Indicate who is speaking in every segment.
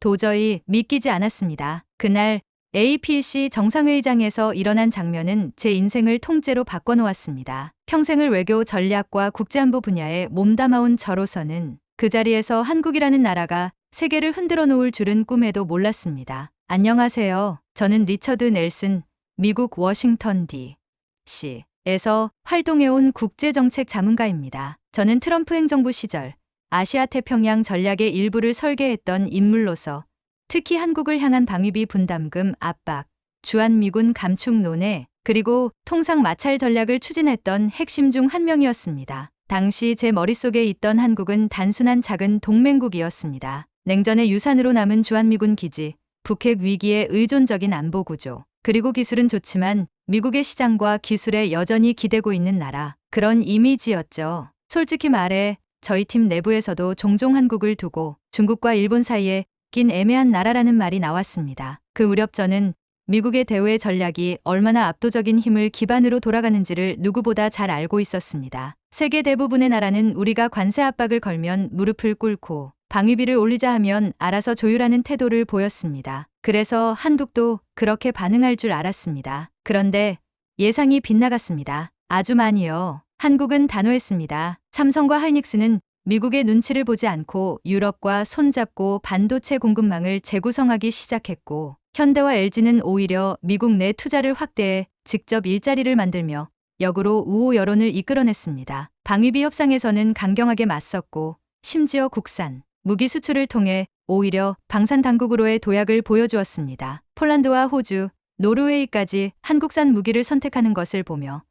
Speaker 1: 도저히 믿기지 않았습니다. 그날 APC 정상회의장에서 일어난 장면은 제 인생을 통째로 바꿔놓았습니다. 평생을 외교 전략과 국제안보 분야에 몸담아온 저로서는 그 자리에서 한국이라는 나라가 세계를 흔들어 놓을 줄은 꿈에도 몰랐습니다. 안녕하세요. 저는 리처드 넬슨, 미국 워싱턴 D.C.에서 활동해온 국제정책 자문가입니다. 저는 트럼프 행정부 시절 아시아 태평양 전략의 일부를 설계했던 인물로서 특히 한국을 향한 방위비 분담금 압박, 주한미군 감축 논의, 그리고 통상 마찰 전략을 추진했던 핵심 중 한 명이었습니다. 당시 제 머릿속에 있던 한국은 단순한 작은 동맹국이었습니다. 냉전의 유산으로 남은 주한미군 기지, 북핵 위기의 의존적인 안보 구조, 그리고 기술은 좋지만 미국의 시장과 기술에 여전히 기대고 있는 나라, 그런 이미지였죠. 솔직히 말해 저희 팀 내부에서도 종종 한국을 두고 중국과 일본 사이에 낀 애매한 나라라는 말이 나왔습니다. 그 우렵전은 미국의 대외 전략이 얼마나 압도적인 힘을 기반으로 돌아가는지를 누구보다 잘 알고 있었습니다. 세계 대부분의 나라는 우리가 관세 압박을 걸면 무릎을 꿇고 방위비를 올리자 하면 알아서 조율하는 태도를 보였습니다. 그래서 한국도 그렇게 반응할 줄 알았습니다. 그런데 예상이 빗나갔습니다. 아주 많이요. 한국은 단호했습니다. 삼성과 하이닉스는 미국의 눈치를 보지 않고 유럽과 손잡고 반도체 공급망을 재구성하기 시작했고, 현대와 LG는 오히려 미국 내 투자를 확대해 직접 일자리를 만들며 역으로 우호 여론을 이끌어냈습니다. 방위비 협상에서는 강경하게 맞섰고, 심지어 국산 무기 수출을 통해 오히려 방산 당국으로의 도약을 보여주었습니다. 폴란드와 호주, 노르웨이까지 한국산 무기를 선택하는 것을 보며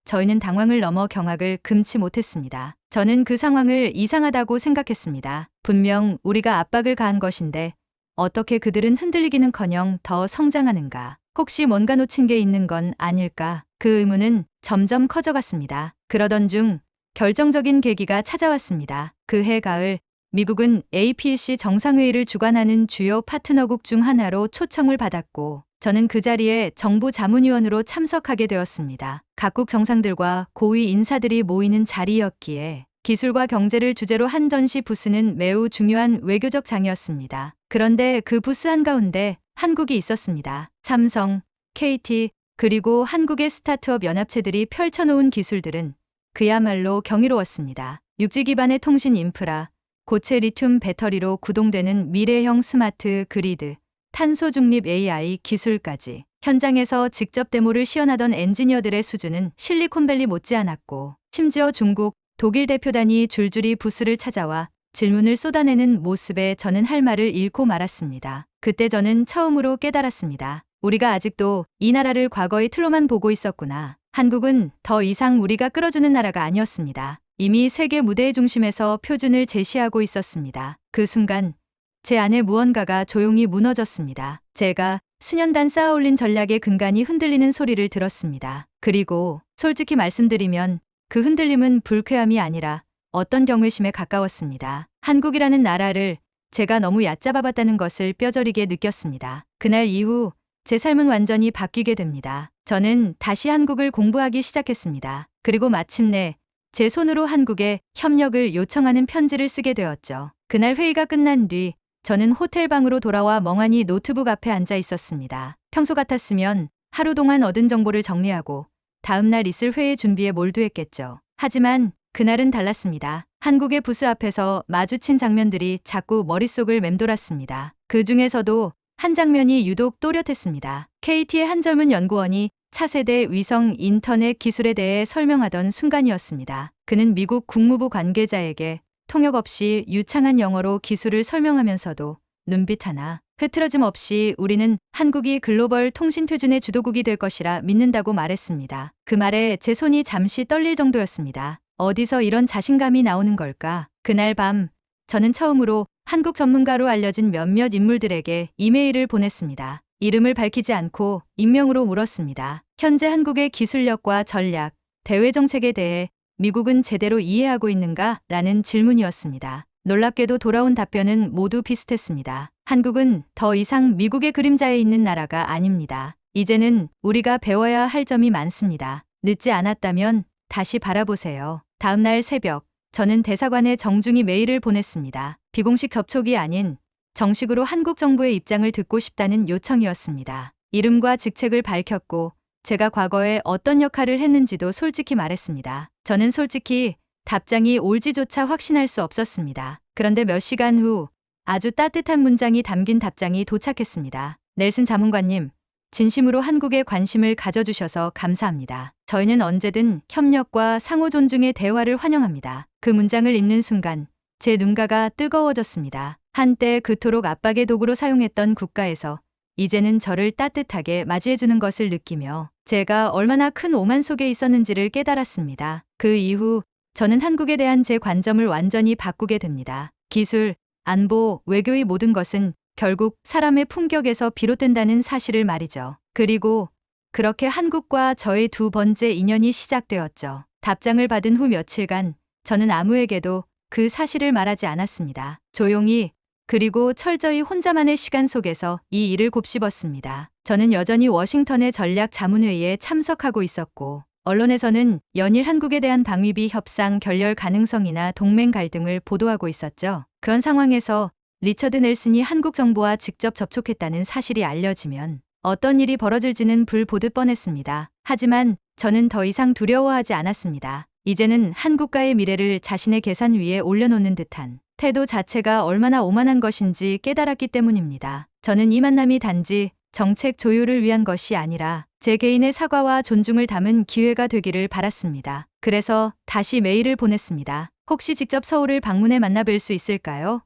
Speaker 1: 저희는 당황을 넘어 경악을 금치 못했습니다. 저는 그 상황을 이상하다고 생각했습니다. 분명 우리가 압박을 가한 것인데 어떻게 그들은 흔들리기는커녕 더 성장하는가? 혹시 뭔가 놓친 게 있는 건 아닐까? 그 의문은 점점 커져갔습니다. 그러던 중 결정적인 계기가 찾아왔습니다. 그해 가을 미국은 APEC 정상회의를 주관하는 주요 파트너국 중 하나로 초청을 받았고, 저는 그 자리에 정부 자문위원으로 참석하게 되었습니다. 각국 정상들과 고위 인사들이 모이는 자리였기에 기술과 경제를 주제로 한 전시 부스는 매우 중요한 외교적 장이었습니다. 그런데 그 부스 한가운데 한국이 있었습니다. 삼성, KT, 그리고 한국의 스타트업 연합체들이 펼쳐놓은 기술들은 그야말로 경이로웠습니다. 육지 기반의 통신 인프라, 고체 리튬 배터리로 구동되는 미래형 스마트 그리드, 탄소 중립 AI 기술까지 현장에서 직접 데모를 시연하던 엔지니어들의 수준은 실리콘밸리 못지않았고, 심지어 중국, 독일 대표단이 줄줄이 부스를 찾아와 질문을 쏟아내는 모습에 저는 할 말을 잃고 말았습니다. 그때 저는 처음으로 깨달았습니다. 우리가 아직도 이 나라를 과거의 틀로만 보고 있었구나. 한국은 더 이상 우리가 끌어주는 나라가 아니었습니다. 이미 세계 무대의 중심에서 표준을 제시하고 있었습니다. 그 순간 제 안에 무언가가 조용히 무너졌습니다. 제가 수년간 쌓아올린 전략의 근간이 흔들리는 소리를 들었습니다. 그리고 솔직히 말씀드리면 그 흔들림은 불쾌함이 아니라 어떤 경외심에 가까웠습니다. 한국이라는 나라를 제가 너무 얕잡아봤다는 것을 뼈저리게 느꼈습니다. 그날 이후 제 삶은 완전히 바뀌게 됩니다. 저는 다시 한국을 공부하기 시작했습니다. 그리고 마침내 제 손으로 한국에 협력을 요청하는 편지를 쓰게 되었죠. 그날 회의가 끝난 뒤 저는 호텔 방으로 돌아와 멍하니 노트북 앞에 앉아 있었습니다. 평소 같았으면 하루 동안 얻은 정보를 정리하고 다음 날 있을 회의 준비에 몰두했겠죠. 하지만 그날은 달랐습니다. 한국의 부스 앞에서 마주친 장면들이 자꾸 머릿속을 맴돌았습니다. 그 중에서도 한 장면이 유독 또렷했습니다. KT의 한 젊은 연구원이 차세대 위성 인터넷 기술에 대해 설명하던 순간이었습니다. 그는 미국 국무부 관계자에게 통역 없이 유창한 영어로 기술을 설명하면서도 눈빛 하나 흐트러짐 없이 우리는 한국이 글로벌 통신 표준의 주도국이 될 것이라 믿는다고 말했습니다. 그 말에 제 손이 잠시 떨릴 정도였습니다. 어디서 이런 자신감이 나오는 걸까? 그날 밤 저는 처음으로 한국 전문가로 알려진 몇몇 인물들에게 이메일을 보냈습니다. 이름을 밝히지 않고 익명으로 물었습니다. 현재 한국의 기술력과 전략, 대외 정책에 대해 미국은 제대로 이해하고 있는가? 라는 질문이었습니다. 놀랍게도 돌아온 답변은 모두 비슷했습니다. 한국은 더 이상 미국의 그림자에 있는 나라가 아닙니다. 이제는 우리가 배워야 할 점이 많습니다. 늦지 않았다면 다시 바라보세요. 다음 날 새벽, 저는 대사관에 정중히 메일을 보냈습니다. 비공식 접촉이 아닌 정식으로 한국 정부의 입장을 듣고 싶다는 요청이었습니다. 이름과 직책을 밝혔고 제가 과거에 어떤 역할을 했는지도 솔직히 말했습니다. 저는 솔직히 답장이 올지조차 확신할 수 없었습니다. 그런데 몇 시간 후 아주 따뜻한 문장이 담긴 답장이 도착했습니다. 넬슨 자문관님, 진심으로 한국에 관심을 가져주셔서 감사합니다. 저희는 언제든 협력과 상호 존중의 대화를 환영합니다. 그 문장을 읽는 순간 제 눈가가 뜨거워졌습니다. 한때 그토록 압박의 도구로 사용했던 국가에서 이제는 저를 따뜻하게 맞이해주는 것을 느끼며 제가 얼마나 큰 오만 속에 있었는지를 깨달았습니다. 그 이후 저는 한국에 대한 제 관점을 완전히 바꾸게 됩니다. 기술, 안보, 외교의 모든 것은 결국 사람의 품격에서 비롯된다는 사실을 말이죠. 그리고 그렇게 한국과 저의 두 번째 인연이 시작되었죠. 답장을 받은 후 며칠간 저는 아무에게도 그 사실을 말하지 않았습니다. 조용히 그리고 철저히 혼자만의 시간 속에서 이 일을 곱씹었습니다. 저는 여전히 워싱턴의 전략 자문회의에 참석하고 있었고 언론에서는 연일 한국에 대한 방위비 협상 결렬 가능성이나 동맹 갈등을 보도하고 있었죠. 그런 상황에서 리처드 넬슨이 한국 정부와 직접 접촉했다는 사실이 알려지면 어떤 일이 벌어질지는 불 보듯 뻔했습니다. 하지만 저는 더 이상 두려워하지 않았습니다. 이제는 한국과의 미래를 자신의 계산 위에 올려놓는 듯한 태도 자체가 얼마나 오만한 것인지 깨달았기 때문입니다. 저는 이 만남이 단지 정책 조율을 위한 것이 아니라 제 개인의 사과와 존중을 담은 기회가 되기를 바랐습니다. 그래서 다시 메일을 보냈습니다. 혹시 직접 서울을 방문해 만나뵐 수 있을까요?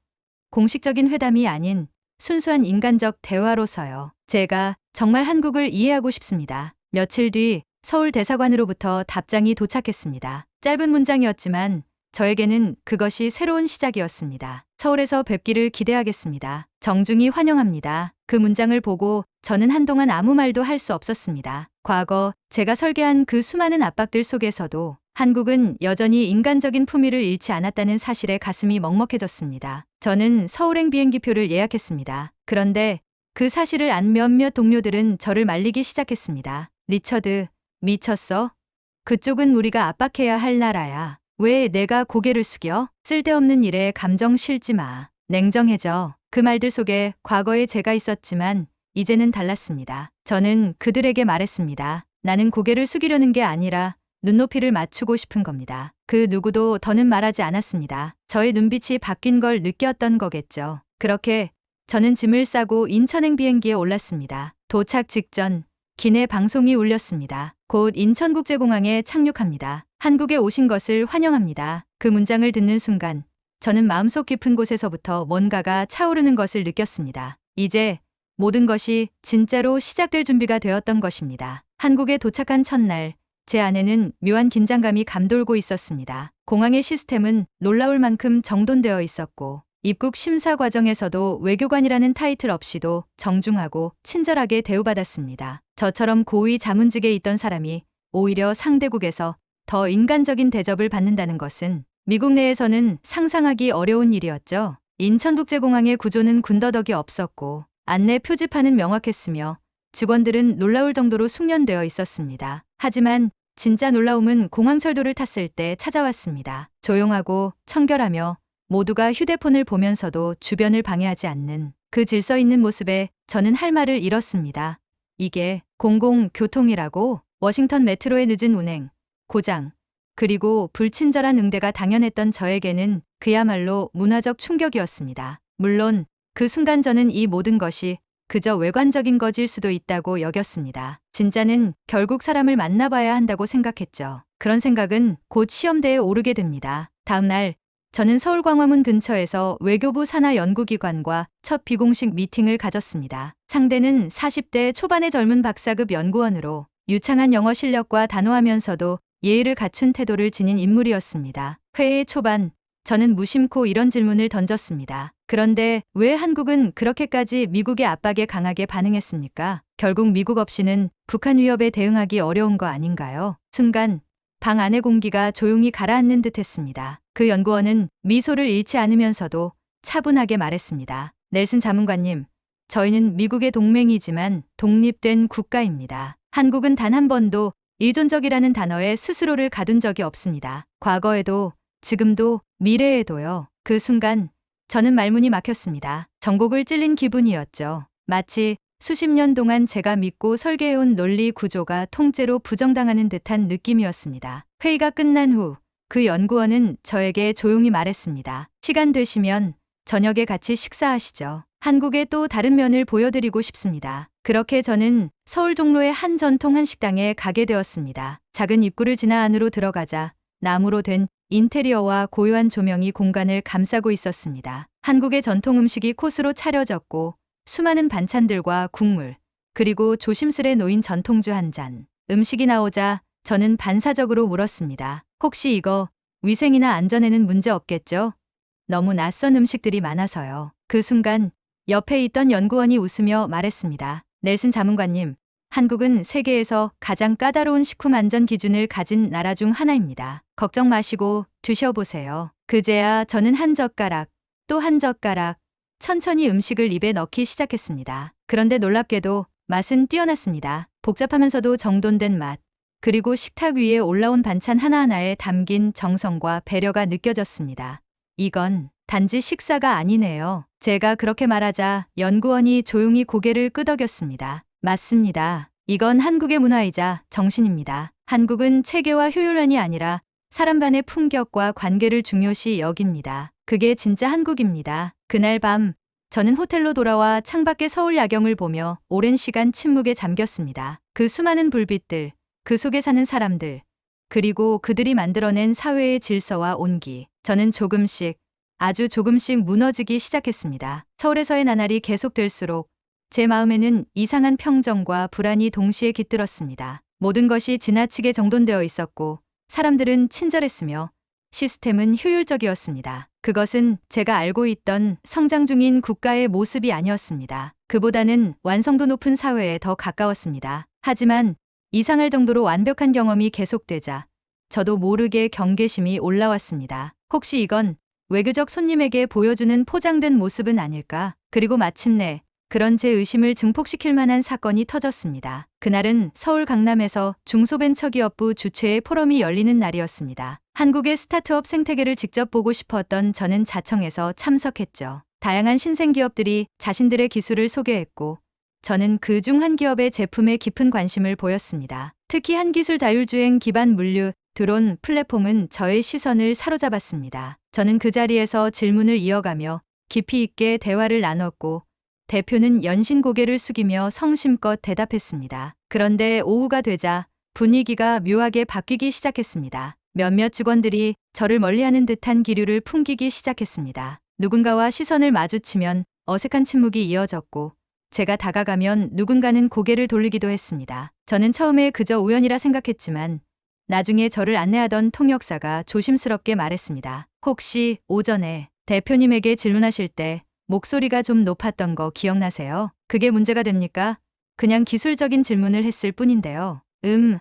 Speaker 1: 공식적인 회담이 아닌 순수한 인간적 대화로서요. 제가 정말 한국을 이해하고 싶습니다. 며칠 뒤 서울 대사관으로부터 답장이 도착했습니다. 짧은 문장이었지만 저에게는 그것이 새로운 시작이었습니다. 서울에서 뵙기를 기대하겠습니다. 정중히 환영합니다. 그 문장을 보고 저는 한동안 아무 말도 할 수 없었습니다. 과거 제가 설계한 그 수많은 압박들 속에서도 한국은 여전히 인간적인 품위를 잃지 않았다는 사실에 가슴이 먹먹해졌습니다. 저는 서울행 비행기표를 예약했습니다. 그런데 그 사실을 안 몇몇 동료들은 저를 말리기 시작했습니다. 리처드, 미쳤어? 그쪽은 우리가 압박해야 할 나라야. 왜 내가 고개를 숙여? 쓸데없는 일에 감정 실지 마. 냉정해져. 그 말들 속에 과거에 제가 있었지만 이제는 달랐습니다. 저는 그들에게 말했습니다. 나는 고개를 숙이려는 게 아니라 눈높이를 맞추고 싶은 겁니다. 그 누구도 더는 말하지 않았습니다. 저의 눈빛이 바뀐 걸 느꼈던 거겠죠. 그렇게 저는 짐을 싸고 인천행 비행기에 올랐습니다. 도착 직전 기내 방송이 울렸습니다. 곧 인천국제공항에 착륙합니다. 한국에 오신 것을 환영합니다. 그 문장을 듣는 순간 저는 마음속 깊은 곳에서부터 뭔가가 차오르는 것을 느꼈습니다. 이제 모든 것이 진짜로 시작될 준비가 되었던 것입니다. 한국에 도착한 첫날 제 안에는 묘한 긴장감이 감돌고 있었습니다. 공항의 시스템은 놀라울 만큼 정돈되어 있었고 입국 심사 과정에서도 외교관이라는 타이틀 없이도 정중하고 친절하게 대우받았습니다. 저처럼 고위 자문직에 있던 사람이 오히려 상대국에서 더 인간적인 대접을 받는다는 것은 미국 내에서는 상상하기 어려운 일이었죠. 인천국제공항의 구조는 군더더기 없었고 안내 표지판은 명확했으며 직원들은 놀라울 정도로 숙련되어 있었습니다. 하지만 진짜 놀라움은 공항철도를 탔을 때 찾아왔습니다. 조용하고 청결하며 모두가 휴대폰을 보면서도 주변을 방해하지 않는 그 질서 있는 모습에 저는 할 말을 잃었습니다. 이게 공공교통이라고? 워싱턴 메트로의 늦은 운행, 고장, 그리고 불친절한 응대가 당연했던 저에게는 그야말로 문화적 충격이었습니다. 물론 그 순간 저는 이 모든 것이 그저 외관적인 것일 수도 있다고 여겼습니다. 진짜는 결국 사람을 만나봐야 한다고 생각했죠. 그런 생각은 곧 시험대에 오르게 됩니다. 다음 날 저는 서울광화문 근처에서 외교부 산하 연구기관과 첫 비공식 미팅을 가졌습니다. 상대는 40대 초반의 젊은 박사급 연구원으로 유창한 영어 실력과 단호하면서도 예의를 갖춘 태도를 지닌 인물이었습니다. 회의 초반 저는 무심코 이런 질문을 던졌습니다. 그런데 왜 한국은 그렇게까지 미국의 압박에 강하게 반응했습니까? 결국 미국 없이는 북한 위협에 대응하기 어려운 거 아닌가요? 순간 방 안의 공기가 조용히 가라앉는 듯했습니다. 그 연구원은 미소를 잃지 않으면서도 차분하게 말했습니다. 넬슨 자문관님, 저희는 미국의 동맹이지만 독립된 국가입니다. 한국은 단 한 번도 의존적이라는 단어에 스스로를 가둔 적이 없습니다. 과거에도, 지금도, 미래에도요. 그 순간 저는 말문이 막혔습니다. 전곡을 찔린 기분이었죠. 마치 수십 년 동안 제가 믿고 설계해온 논리 구조가 통째로 부정당하는 듯한 느낌이었습니다. 회의가 끝난 후 그 연구원은 저에게 조용히 말했습니다. 시간 되시면 저녁에 같이 식사하시죠. 한국의 또 다른 면을 보여드리고 싶습니다. 그렇게 저는 서울 종로의 한 전통 한식당에 가게 되었습니다. 작은 입구를 지나 안으로 들어가자 나무로 된 인테리어와 고요한 조명이 공간을 감싸고 있었습니다. 한국의 전통 음식이 코스로 차려졌고 수많은 반찬들과 국물, 그리고 조심스레 놓인 전통주 한 잔. 음식이 나오자 저는 반사적으로 물었습니다. 혹시 이거 위생이나 안전에는 문제 없겠죠? 너무 낯선 음식들이 많아서요. 그 순간 옆에 있던 연구원이 웃으며 말했습니다. 넬슨 자문관님, 한국은 세계에서 가장 까다로운 식품 안전 기준을 가진 나라 중 하나입니다. 걱정 마시고 드셔보세요. 그제야 저는 한 젓가락, 또 한 젓가락, 천천히 음식을 입에 넣기 시작했습니다. 그런데 놀랍게도 맛은 뛰어났습니다. 복잡하면서도 정돈된 맛, 그리고 식탁 위에 올라온 반찬 하나하나에 담긴 정성과 배려가 느껴졌습니다. 이건 단지 식사가 아니네요. 제가 그렇게 말하자 연구원이 조용히 고개를 끄덕였습니다. 맞습니다. 이건 한국의 문화이자 정신입니다. 한국은 체계와 효율만이 아니라 사람 간의 품격과 관계를 중요시 여깁니다. 그게 진짜 한국입니다. 그날 밤 저는 호텔로 돌아와 창밖의 서울 야경을 보며 오랜 시간 침묵에 잠겼습니다. 그 수많은 불빛들, 그 속에 사는 사람들, 그리고 그들이 만들어낸 사회의 질서와 온기. 저는 조금씩, 아주 조금씩 무너지기 시작했습니다. 서울에서의 나날이 계속될수록 제 마음에는 이상한 평정과 불안이 동시에 깃들었습니다. 모든 것이 지나치게 정돈되어 있었고 사람들은 친절했으며 시스템은 효율적이었습니다. 그것은 제가 알고 있던 성장 중인 국가의 모습이 아니었습니다. 그보다는 완성도 높은 사회에 더 가까웠습니다. 하지만 이상할 정도로 완벽한 경험이 계속되자 저도 모르게 경계심이 올라왔습니다. 혹시 이건 외교적 손님에게 보여주는 포장된 모습은 아닐까? 그리고 마침내 그런 제 의심을 증폭시킬 만한 사건이 터졌습니다. 그날은 서울 강남에서 중소벤처기업부 주최의 포럼이 열리는 날이었습니다. 한국의 스타트업 생태계를 직접 보고 싶었던 저는 자청해서 참석했죠. 다양한 신생기업들이 자신들의 기술을 소개했고 저는 그 중 한 기업의 제품에 깊은 관심을 보였습니다. 특히 한 기술 자율주행 기반 물류 드론 플랫폼은 저의 시선을 사로잡았습니다. 저는 그 자리에서 질문을 이어가며 깊이 있게 대화를 나눴고 대표는 연신 고개를 숙이며 성심껏 대답했습니다. 그런데 오후가 되자 분위기가 묘하게 바뀌기 시작했습니다. 몇몇 직원들이 저를 멀리하는 듯한 기류를 풍기기 시작했습니다. 누군가와 시선을 마주치면 어색한 침묵이 이어졌고 제가 다가가면 누군가는 고개를 돌리기도 했습니다. 저는 처음에 그저 우연이라 생각했지만 나중에 저를 안내하던 통역사가 조심스럽게 말했습니다. 혹시 오전에 대표님에게 질문하실 때 목소리가 좀 높았던 거 기억나세요? 그게 문제가 됩니까? 그냥 기술적인 질문을 했을 뿐인데요.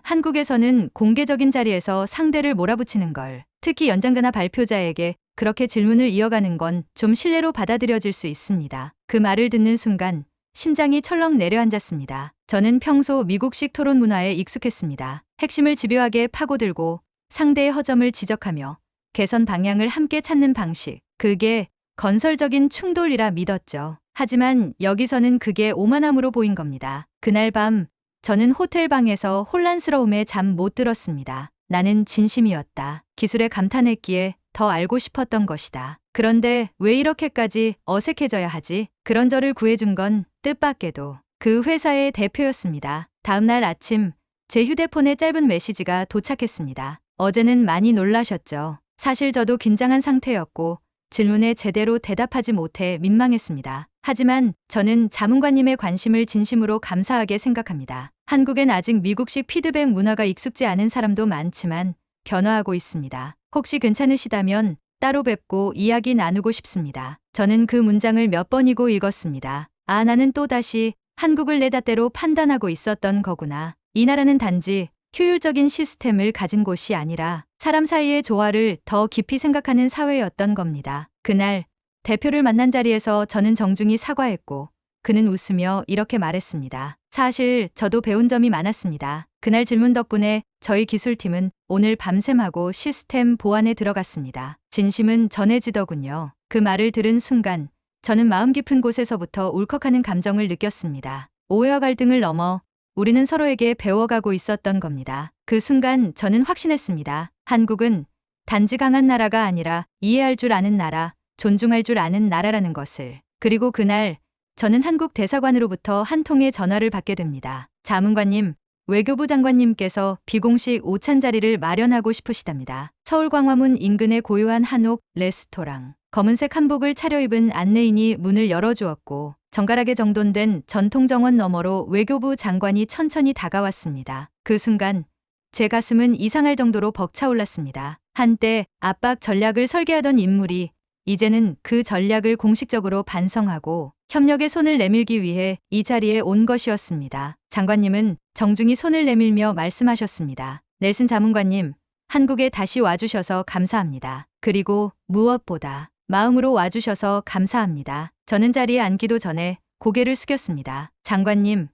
Speaker 1: 한국에서는 공개적인 자리에서 상대를 몰아붙이는 걸, 특히 연장자나 발표자에게 그렇게 질문을 이어가는 건 좀 신뢰로 받아들여질 수 있습니다. 그 말을 듣는 순간 심장이 철렁 내려앉았습니다. 저는 평소 미국식 토론 문화에 익숙했습니다. 핵심을 집요하게 파고들고 상대의 허점을 지적하며 개선 방향을 함께 찾는 방식. 그게 건설적인 충돌이라 믿었죠. 하지만 여기서는 그게 오만함으로 보인 겁니다. 그날 밤 저는 호텔 방에서 혼란스러움에 잠 못 들었습니다. 나는 진심이었다. 기술에 감탄했기에 더 알고 싶었던 것이다. 그런데 왜 이렇게까지 어색해져야 하지? 그런 저를 구해준 건 뜻밖에도 그 회사의 대표였습니다. 다음날 아침 제 휴대폰에 짧은 메시지가 도착했습니다. 어제는 많이 놀라셨죠. 사실 저도 긴장한 상태였고 질문에 제대로 대답하지 못해 민망했습니다. 하지만 저는 자문관님의 관심을 진심으로 감사하게 생각합니다. 한국엔 아직 미국식 피드백 문화가 익숙지 않은 사람도 많지만 변화하고 있습니다. 혹시 괜찮으시다면 따로 뵙고 이야기 나누고 싶습니다. 저는 그 문장을 몇 번이고 읽었습니다. 아, 나는 또다시 한국을 내 잣대로 판단하고 있었던 거구나. 이 나라는 단지 효율적인 시스템을 가진 곳이 아니라 사람 사이의 조화를 더 깊이 생각하는 사회였던 겁니다. 그날 대표를 만난 자리에서 저는 정중히 사과했고 그는 웃으며 이렇게 말했습니다. 사실 저도 배운 점이 많았습니다. 그날 질문 덕분에 저희 기술팀은 오늘 밤샘하고 시스템 보완에 들어갔습니다. 진심은 전해지더군요. 그 말을 들은 순간 저는 마음 깊은 곳에서부터 울컥하는 감정을 느꼈습니다. 오해와 갈등을 넘어 우리는 서로에게 배워가고 있었던 겁니다. 그 순간 저는 확신했습니다. 한국은 단지 강한 나라가 아니라 이해할 줄 아는 나라, 존중할 줄 아는 나라라는 것을. 그리고 그날 저는 한국 대사관으로부터 한 통의 전화를 받게 됩니다. 자문관님, 외교부 장관님께서 비공식 오찬 자리를 마련하고 싶으시답니다. 서울 광화문 인근의 고요한 한옥 레스토랑. 검은색 한복을 차려입은 안내인이 문을 열어주었고 정갈하게 정돈된 전통 정원 너머로 외교부 장관이 천천히 다가왔습니다. 그 순간 제 가슴은 이상할 정도로 벅차올랐습니다. 한때 압박 전략을 설계하던 인물이 이제는 그 전략을 공식적으로 반성하고 협력의 손을 내밀기 위해 이 자리에 온 것이었습니다. 장관님은 정중히 손을 내밀며 말씀하셨습니다. 넬슨 자문관님, 한국에 다시 와주셔서 감사합니다. 그리고 무엇보다 마음으로 와주셔서 감사합니다. 저는 자리에 앉기도 전에 고개를 숙였습니다. 장관님,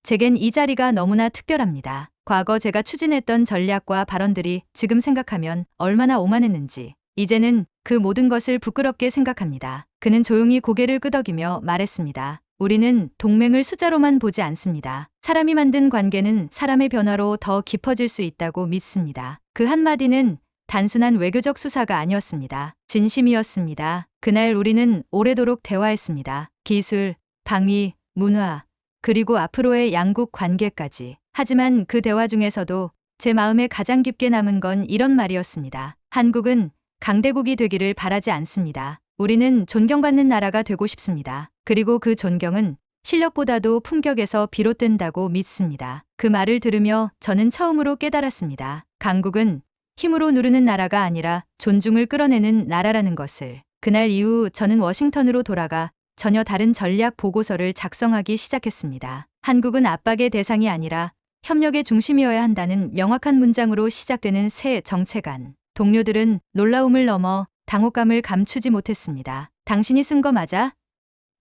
Speaker 1: 제겐 이 자리가 너무나 특별합니다. 과거 제가 추진했던 전략과 발언들이 지금 생각하면 얼마나 오만했는지 이제는 그 모든 것을 부끄럽게 생각합니다. 그는 조용히 고개를 끄덕이며 말했습니다. 우리는 동맹을 숫자로만 보지 않습니다. 사람이 만든 관계는 사람의 변화로 더 깊어질 수 있다고 믿습니다. 그 한마디는 단순한 외교적 수사가 아니었습니다. 진심이었습니다. 그날 우리는 오래도록 대화했습니다. 기술, 방위, 문화, 그리고 앞으로의 양국 관계까지. 하지만 그 대화 중에서도 제 마음에 가장 깊게 남은 건 이런 말이었습니다. 한국은 강대국이 되기를 바라지 않습니다. 우리는 존경받는 나라가 되고 싶습니다. 그리고 그 존경은 실력보다도 품격에서 비롯된다고 믿습니다. 그 말을 들으며 저는 처음으로 깨달았습니다. 강국은 힘으로 누르는 나라가 아니라 존중을 끌어내는 나라라는 것을. 그날 이후 저는 워싱턴으로 돌아가 전혀 다른 전략 보고서를 작성하기 시작했습니다. 한국은 압박의 대상이 아니라 협력의 중심이어야 한다는 명확한 문장으로 시작되는 새 정책안. 동료들은 놀라움을 넘어 당혹감을 감추지 못했습니다. 당신이 쓴 거 맞아?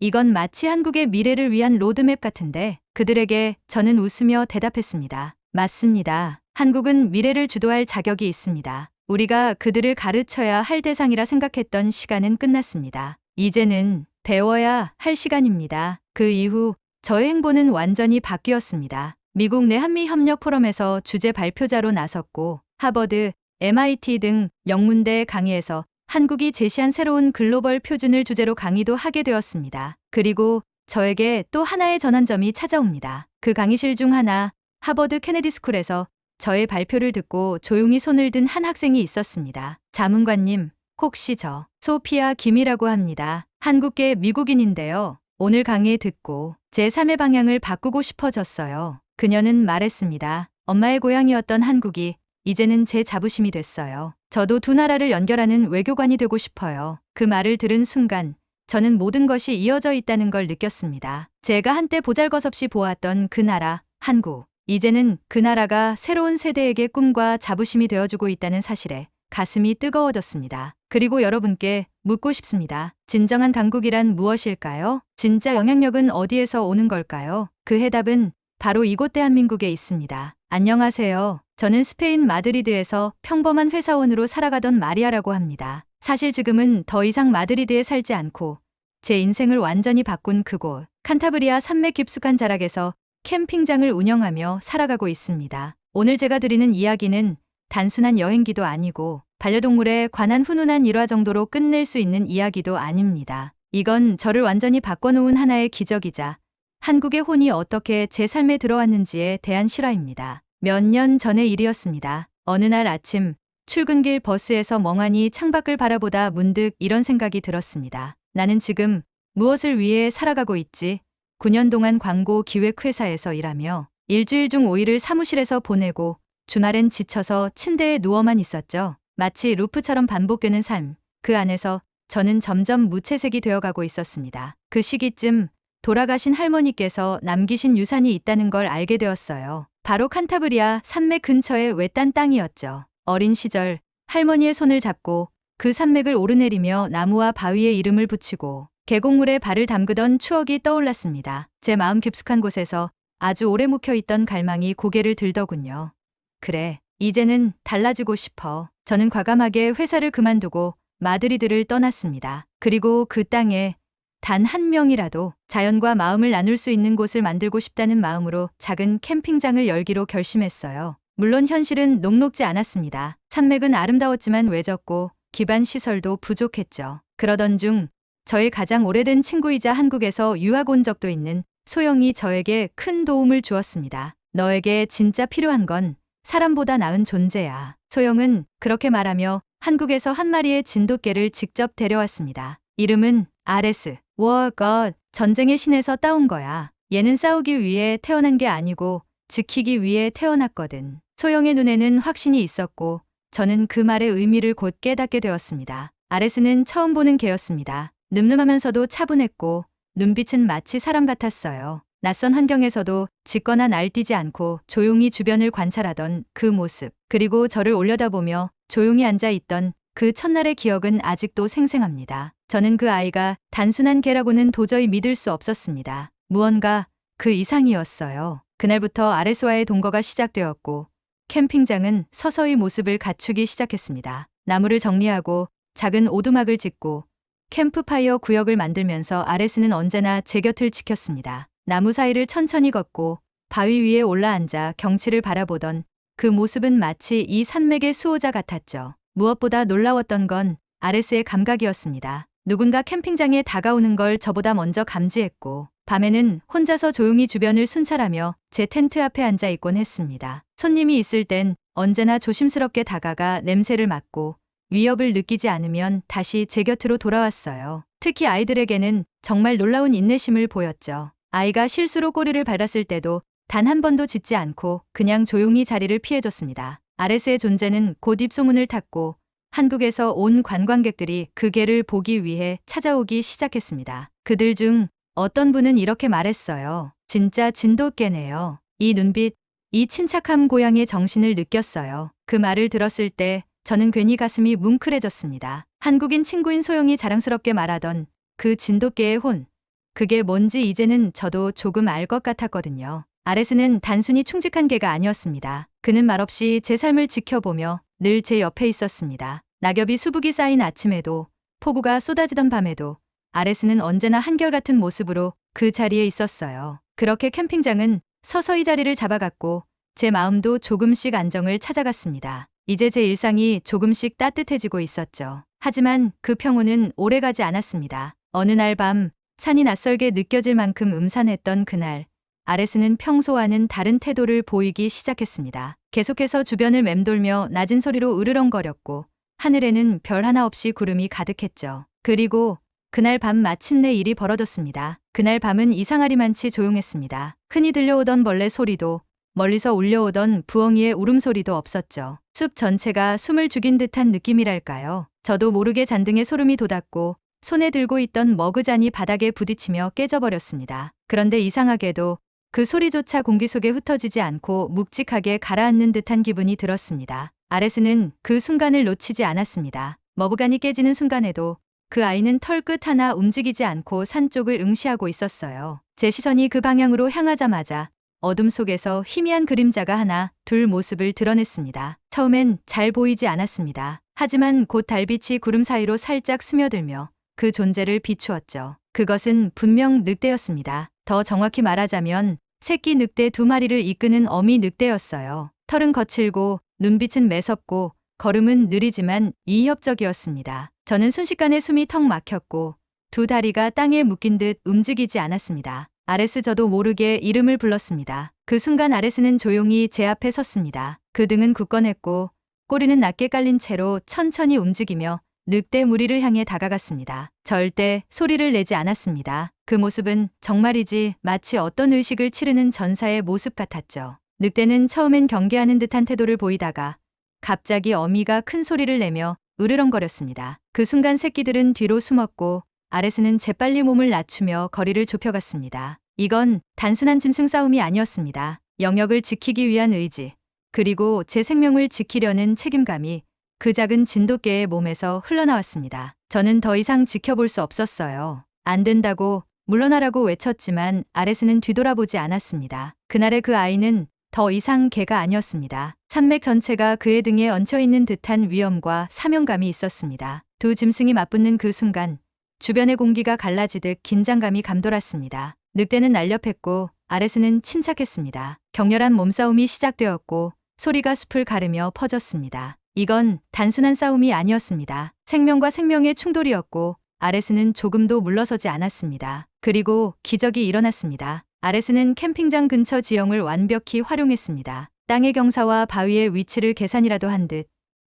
Speaker 1: 이건 마치 한국의 미래를 위한 로드맵 같은데. 그들에게 저는 웃으며 대답했습니다. 맞습니다. 한국은 미래를 주도할 자격이 있습니다. 우리가 그들을 가르쳐야 할 대상이라 생각했던 시간은 끝났습니다. 이제는 배워야 할 시간입니다. 그 이후 저의 행보는 완전히 바뀌었습니다. 미국 내 한미 협력 포럼에서 주재 발표자로 나섰고 하버드, MIT 등 명문대 강의에서 한국이 제시한 새로운 글로벌 표준을 주제로 강의도 하게 되었습니다. 그리고 저에게 또 하나의 전환점이 찾아옵니다. 그 강의실 중 하나, 하버드 케네디 스쿨에서 저의 발표를 듣고 조용히 손을 든 한 학생이 있었습니다. 자문관님, 혹시 저 소피아 김이라고 합니다. 한국계 미국인인데요. 오늘 강의 듣고 제 삶의 방향을 바꾸고 싶어졌어요. 그녀는 말했습니다. 엄마의 고향이었던 한국이 이제는 제 자부심이 됐어요. 저도 두 나라를 연결하는 외교관이 되고 싶어요. 그 말을 들은 순간 저는 모든 것이 이어져 있다는 걸 느꼈습니다. 제가 한때 보잘것없이 보았던 그 나라, 한국. 이제는 그 나라가 새로운 세대에게 꿈과 자부심이 되어주고 있다는 사실에 가슴이 뜨거워졌습니다. 그리고 여러분께 묻고 싶습니다. 진정한 강국이란 무엇일까요? 진짜 영향력은 어디에서 오는 걸까요? 그 해답은 바로 이곳 대한민국에 있습니다. 안녕하세요. 저는 스페인 마드리드에서 평범한 회사원으로 살아가던 마리아라고 합니다. 사실 지금은 더 이상 마드리드에 살지 않고 제 인생을 완전히 바꾼 그곳, 칸타브리아 산맥 깊숙한 자락에서 캠핑장을 운영하며 살아가고 있습니다. 오늘 제가 드리는 이야기는 단순한 여행기도 아니고 반려동물에 관한 훈훈한 일화 정도로 끝낼 수 있는 이야기도 아닙니다. 이건 저를 완전히 바꿔놓은 하나의 기적이자 한국의 혼이 어떻게 제 삶에 들어왔는지에 대한 실화입니다. 몇 년 전의 일이었습니다. 어느 날 아침 출근길 버스에서 멍하니 창밖을 바라보다 문득 이런 생각이 들었습니다. 나는 지금 무엇을 위해 살아가고 있지? 9년 동안 광고 기획회사에서 일하며 일주일 중 5일을 사무실에서 보내고 주말엔 지쳐서 침대에 누워만 있었죠. 마치 루프처럼 반복되는 삶. 그 안에서 저는 점점 무채색이 되어가고 있었습니다. 그 시기쯤 돌아가신 할머니께서 남기신 유산이 있다는 걸 알게 되었어요. 바로 칸타브리아 산맥 근처의 외딴 땅이었죠. 어린 시절 할머니의 손을 잡고 그 산맥을 오르내리며 나무와 바위에 이름을 붙이고 계곡물에 발을 담그던 추억이 떠올랐습니다. 제 마음 깊숙한 곳에서 아주 오래 묵혀있던 갈망이 고개를 들더군요. 그래, 이제는 달라지고 싶어. 저는 과감하게 회사를 그만두고 마드리드를 떠났습니다. 그리고 그 땅에 단 한 명이라도 자연과 마음을 나눌 수 있는 곳을 만들고 싶다는 마음으로 작은 캠핑장을 열기로 결심했어요. 물론 현실은 녹록지 않았습니다. 산맥은 아름다웠지만 외졌고 기반 시설도 부족했죠. 그러던 중 저의 가장 오래된 친구이자 한국에서 유학 온 적도 있는 소영이 저에게 큰 도움을 주었습니다. 너에게 진짜 필요한 건 사람보다 나은 존재야. 소영은 그렇게 말하며 한국에서 한 마리의 진돗개를 직접 데려왔습니다. 이름은 아레스. 워것, 전쟁의 신에서 따온 거야. 얘는 싸우기 위해 태어난 게 아니고 지키기 위해 태어났거든. 소영의 눈에는 확신이 있었고 저는 그 말의 의미를 곧 깨닫게 되었습니다. 아레스는 처음 보는 개였습니다. 늠름하면서도 차분했고 눈빛은 마치 사람 같았어요. 낯선 환경에서도 짖거나 날뛰지 않고 조용히 주변을 관찰하던 그 모습, 그리고 저를 올려다보며 조용히 앉아있던 그 첫날의 기억은 아직도 생생합니다. 저는 그 아이가 단순한 개라고는 도저히 믿을 수 없었습니다. 무언가 그 이상이었어요. 그날부터 아레스와의 동거가 시작되었고 캠핑장은 서서히 모습을 갖추기 시작했습니다. 나무를 정리하고 작은 오두막을 짓고 캠프파이어 구역을 만들면서 아레스는 언제나 제 곁을 지켰습니다. 나무 사이를 천천히 걷고 바위 위에 올라앉아 경치를 바라보던 그 모습은 마치 이 산맥의 수호자 같았죠. 무엇보다 놀라웠던 건 아레스의 감각이었습니다. 누군가 캠핑장에 다가오는 걸 저보다 먼저 감지했고 밤에는 혼자서 조용히 주변을 순찰하며 제 텐트 앞에 앉아 있곤 했습니다. 손님이 있을 땐 언제나 조심스럽게 다가가 냄새를 맡고 위협을 느끼지 않으면 다시 제 곁으로 돌아왔어요. 특히 아이들에게는 정말 놀라운 인내심을 보였죠. 아이가 실수로 꼬리를 밟았을 때도 단 한 번도 짖지 않고 그냥 조용히 자리를 피해줬습니다. 아레스의 존재는 곧 입소문을 탔고 한국에서 온 관광객들이 그 개를 보기 위해 찾아오기 시작했습니다. 그들 중 어떤 분은 이렇게 말했어요. 진짜 진돗개네요. 이 눈빛, 이 침착함 고양이의 정신을 느꼈어요. 그 말을 들었을 때 저는 괜히 가슴이 뭉클해졌습니다. 한국인 친구인 소영이 자랑스럽게 말하던 그 진돗개의 혼, 그게 뭔지 이제는 저도 조금 알 것 같았거든요. 아레스는 단순히 충직한 개가 아니었습니다. 그는 말없이 제 삶을 지켜보며 늘 제 옆에 있었습니다. 낙엽이 수북이 쌓인 아침에도, 폭우가 쏟아지던 밤에도 아레스는 언제나 한결같은 모습으로 그 자리에 있었어요. 그렇게 캠핑장은 서서히 자리를 잡아갔고 제 마음도 조금씩 안정을 찾아갔습니다. 이제 제 일상이 조금씩 따뜻해지고 있었죠. 하지만 그 평온은 오래가지 않았습니다. 어느 날 밤 산이 낯설게 느껴질 만큼 음산했던 그날, 아레스는 평소와는 다른 태도를 보이기 시작했습니다. 계속해서 주변을 맴돌며 낮은 소리로 으르렁거렸고 하늘에는 별 하나 없이 구름이 가득했죠. 그리고 그날 밤 마침내 일이 벌어졌습니다. 그날 밤은 이상하리만치 조용했습니다. 흔히 들려오던 벌레 소리도 멀리서 울려오던 부엉이의 울음소리도 없었죠. 숲 전체가 숨을 죽인 듯한 느낌이랄까요. 저도 모르게 잔등에 소름이 돋았고 손에 들고 있던 머그잔이 바닥에 부딪히며 깨져버렸습니다. 그런데 이상하게도 그 소리조차 공기 속에 흩어지지 않고 묵직하게 가라앉는 듯한 기분이 들었습니다. 아레스는 그 순간을 놓치지 않았습니다. 머그잔이 깨지는 순간에도 그 아이는 털끝 하나 움직이지 않고 산 쪽을 응시하고 있었어요. 제 시선이 그 방향으로 향하자마자 어둠 속에서 희미한 그림자가 하나 둘 모습을 드러냈습니다. 처음엔 잘 보이지 않았습니다. 하지만 곧 달빛이 구름 사이로 살짝 스며들며 그 존재를 비추었죠. 그것은 분명 늑대였습니다. 더 정확히 말하자면 새끼 늑대 2마리를 이끄는 어미 늑대였어요. 털은 거칠고 눈빛은 매섭고 걸음은 느리지만 위협적이었습니다. 저는 순식간에 숨이 턱 막혔고 두 다리가 땅에 묶인 듯 움직이지 않았습니다. 아레스, 저도 모르게 이름을 불렀습니다. 그 순간 아레스는 조용히 제 앞에 섰습니다. 그 등은 굳건했고 꼬리는 낮게 깔린 채로 천천히 움직이며 늑대 무리를 향해 다가갔습니다. 절대 소리를 내지 않았습니다. 그 모습은 정말이지 마치 어떤 의식을 치르는 전사의 모습 같았죠. 늑대는 처음엔 경계하는 듯한 태도를 보이다가 갑자기 어미가 큰 소리를 내며 으르렁거렸습니다. 그 순간 새끼들은 뒤로 숨었고 아레스는 재빨리 몸을 낮추며 거리를 좁혀갔습니다. 이건 단순한 짐승 싸움이 아니었습니다. 영역을 지키기 위한 의지, 그리고 제 생명을 지키려는 책임감이 그 작은 진돗개의 몸에서 흘러나왔습니다. 저는 더 이상 지켜볼 수 없었어요. 안 된다고, 물러나라고 외쳤지만 아레스는 뒤돌아보지 않았습니다. 그날의 그 아이는 더 이상 개가 아니었습니다. 산맥 전체가 그의 등에 얹혀있는 듯한 위엄과 사명감이 있었습니다. 두 짐승이 맞붙는 그 순간 주변의 공기가 갈라지듯 긴장감이 감돌았습니다. 늑대는 날렵했고 아레스는 침착했습니다. 격렬한 몸싸움이 시작되었고 소리가 숲을 가르며 퍼졌습니다. 이건 단순한 싸움이 아니었습니다. 생명과 생명의 충돌이었고 아레스는 조금도 물러서지 않았습니다. 그리고 기적이 일어났습니다. 아레스는 캠핑장 근처 지형을 완벽히 활용했습니다. 땅의 경사와 바위의 위치를 계산이라도 한 듯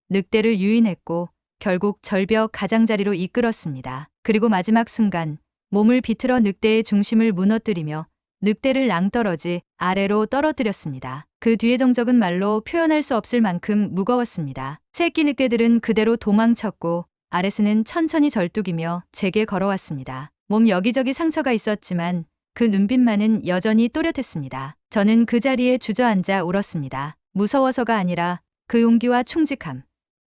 Speaker 1: 늑대를 유인했고 결국 절벽 가장자리로 이끌었습니다. 그리고 마지막 순간 몸을 비틀어 늑대의 중심을 무너뜨리며 늑대를 낭떠러지 아래로 떨어뜨렸습니다. 그 뒤의 정적은 말로 표현할 수 없을 만큼 무거웠습니다. 새끼 늑대들은 그대로 도망쳤고 아레스는 천천히 절뚝이며 제게 걸어왔습니다. 몸 여기저기 상처가 있었지만 그 눈빛만은 여전히 또렷했습니다. 저는 그 자리에 주저앉아 울었습니다. 무서워서가 아니라 그 용기와 충직함,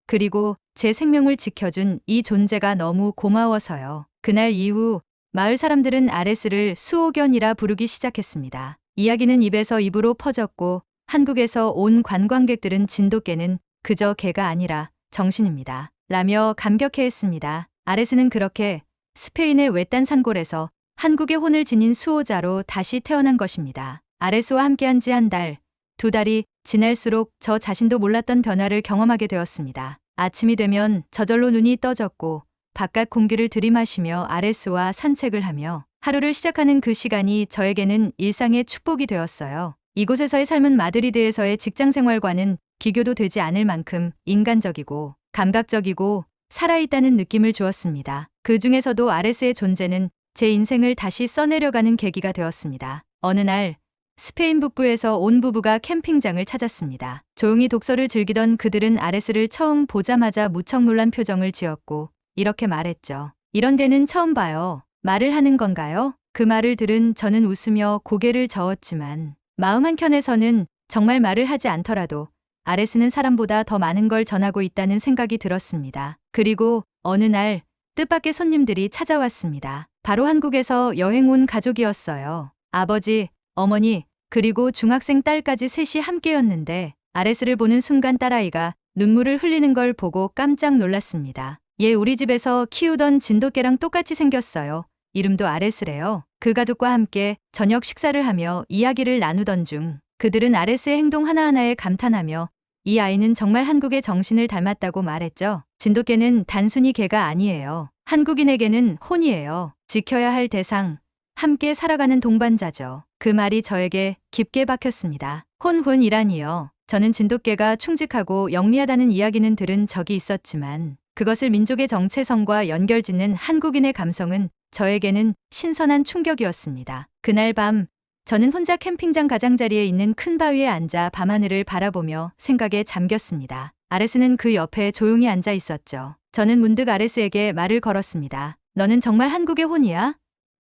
Speaker 1: 그리고 제 생명을 지켜준 이 존재가 너무 고마워서요. 그날 이후 마을 사람들은 아레스를 수호견이라 부르기 시작했습니다. 이야기는 입에서 입으로 퍼졌고 한국에서 온 관광객들은 진돗개는 그저 개가 아니라 정신입니다. 라며 감격해했습니다. 아레스는 그렇게 스페인의 외딴 산골에서 한국의 혼을 지닌 수호자로 다시 태어난 것입니다. 아레스와 함께한 지 한 달, 두 달이 지날수록 저 자신도 몰랐던 변화를 경험하게 되었습니다. 아침이 되면 저절로 눈이 떠졌고 바깥 공기를 들이마시며 아레스와 산책을 하며 하루를 시작하는 그 시간이 저에게는 일상의 축복이 되었어요. 이곳에서의 삶은 마드리드에서의 직장 생활과는 비교도 되지 않을 만큼 인간적이고 감각적이고 살아있다는 느낌을 주었습니다. 그 중에서도 아레스의 존재는 제 인생을 다시 써내려가는 계기가 되었습니다. 어느 날 스페인 북부에서 온 부부가 캠핑장을 찾았습니다. 조용히 독서를 즐기던 그들은 아레스를 처음 보자마자 무척 놀란 표정을 지었고 이렇게 말했죠. 이런 데는 처음 봐요. 말을 하는 건가요? 그 말을 들은 저는 웃으며 고개를 저었지만 마음 한켠에서는 정말 말을 하지 않더라도 아레스는 사람보다 더 많은 걸 전하고 있다는 생각이 들었습니다. 그리고 어느 날 뜻밖의 손님들이 찾아왔습니다. 바로 한국에서 여행 온 가족이었어요. 아버지, 어머니, 그리고 중학생 딸까지 셋이 함께였는데 아레스를 보는 순간 딸아이가 눈물을 흘리는 걸 보고 깜짝 놀랐습니다. 얘 우리 집에서 키우던 진돗개랑 똑같이 생겼어요. 이름도 아레스래요. 그 가족과 함께 저녁 식사를 하며 이야기를 나누던 중 그들은 아레스의 행동 하나하나에 감탄하며 이 아이는 정말 한국의 정신을 닮았다고 말했죠. 진돗개는 단순히 개가 아니에요. 한국인에게는 혼이에요. 지켜야 할 대상, 함께 살아가는 동반자죠. 그 말이 저에게 깊게 박혔습니다. 혼이라니요. 저는 진돗개가 충직하고 영리하다는 이야기는 들은 적이 있었지만 그것을 민족의 정체성과 연결짓는 한국인의 감성은 저에게는 신선한 충격이었습니다. 그날 밤 저는 혼자 캠핑장 가장자리에 있는 큰 바위에 앉아 밤하늘을 바라보며 생각에 잠겼습니다. 아레스는 그 옆에 조용히 앉아 있었죠. 저는 문득 아레스에게 말을 걸었습니다. 너는 정말 한국의 혼이야?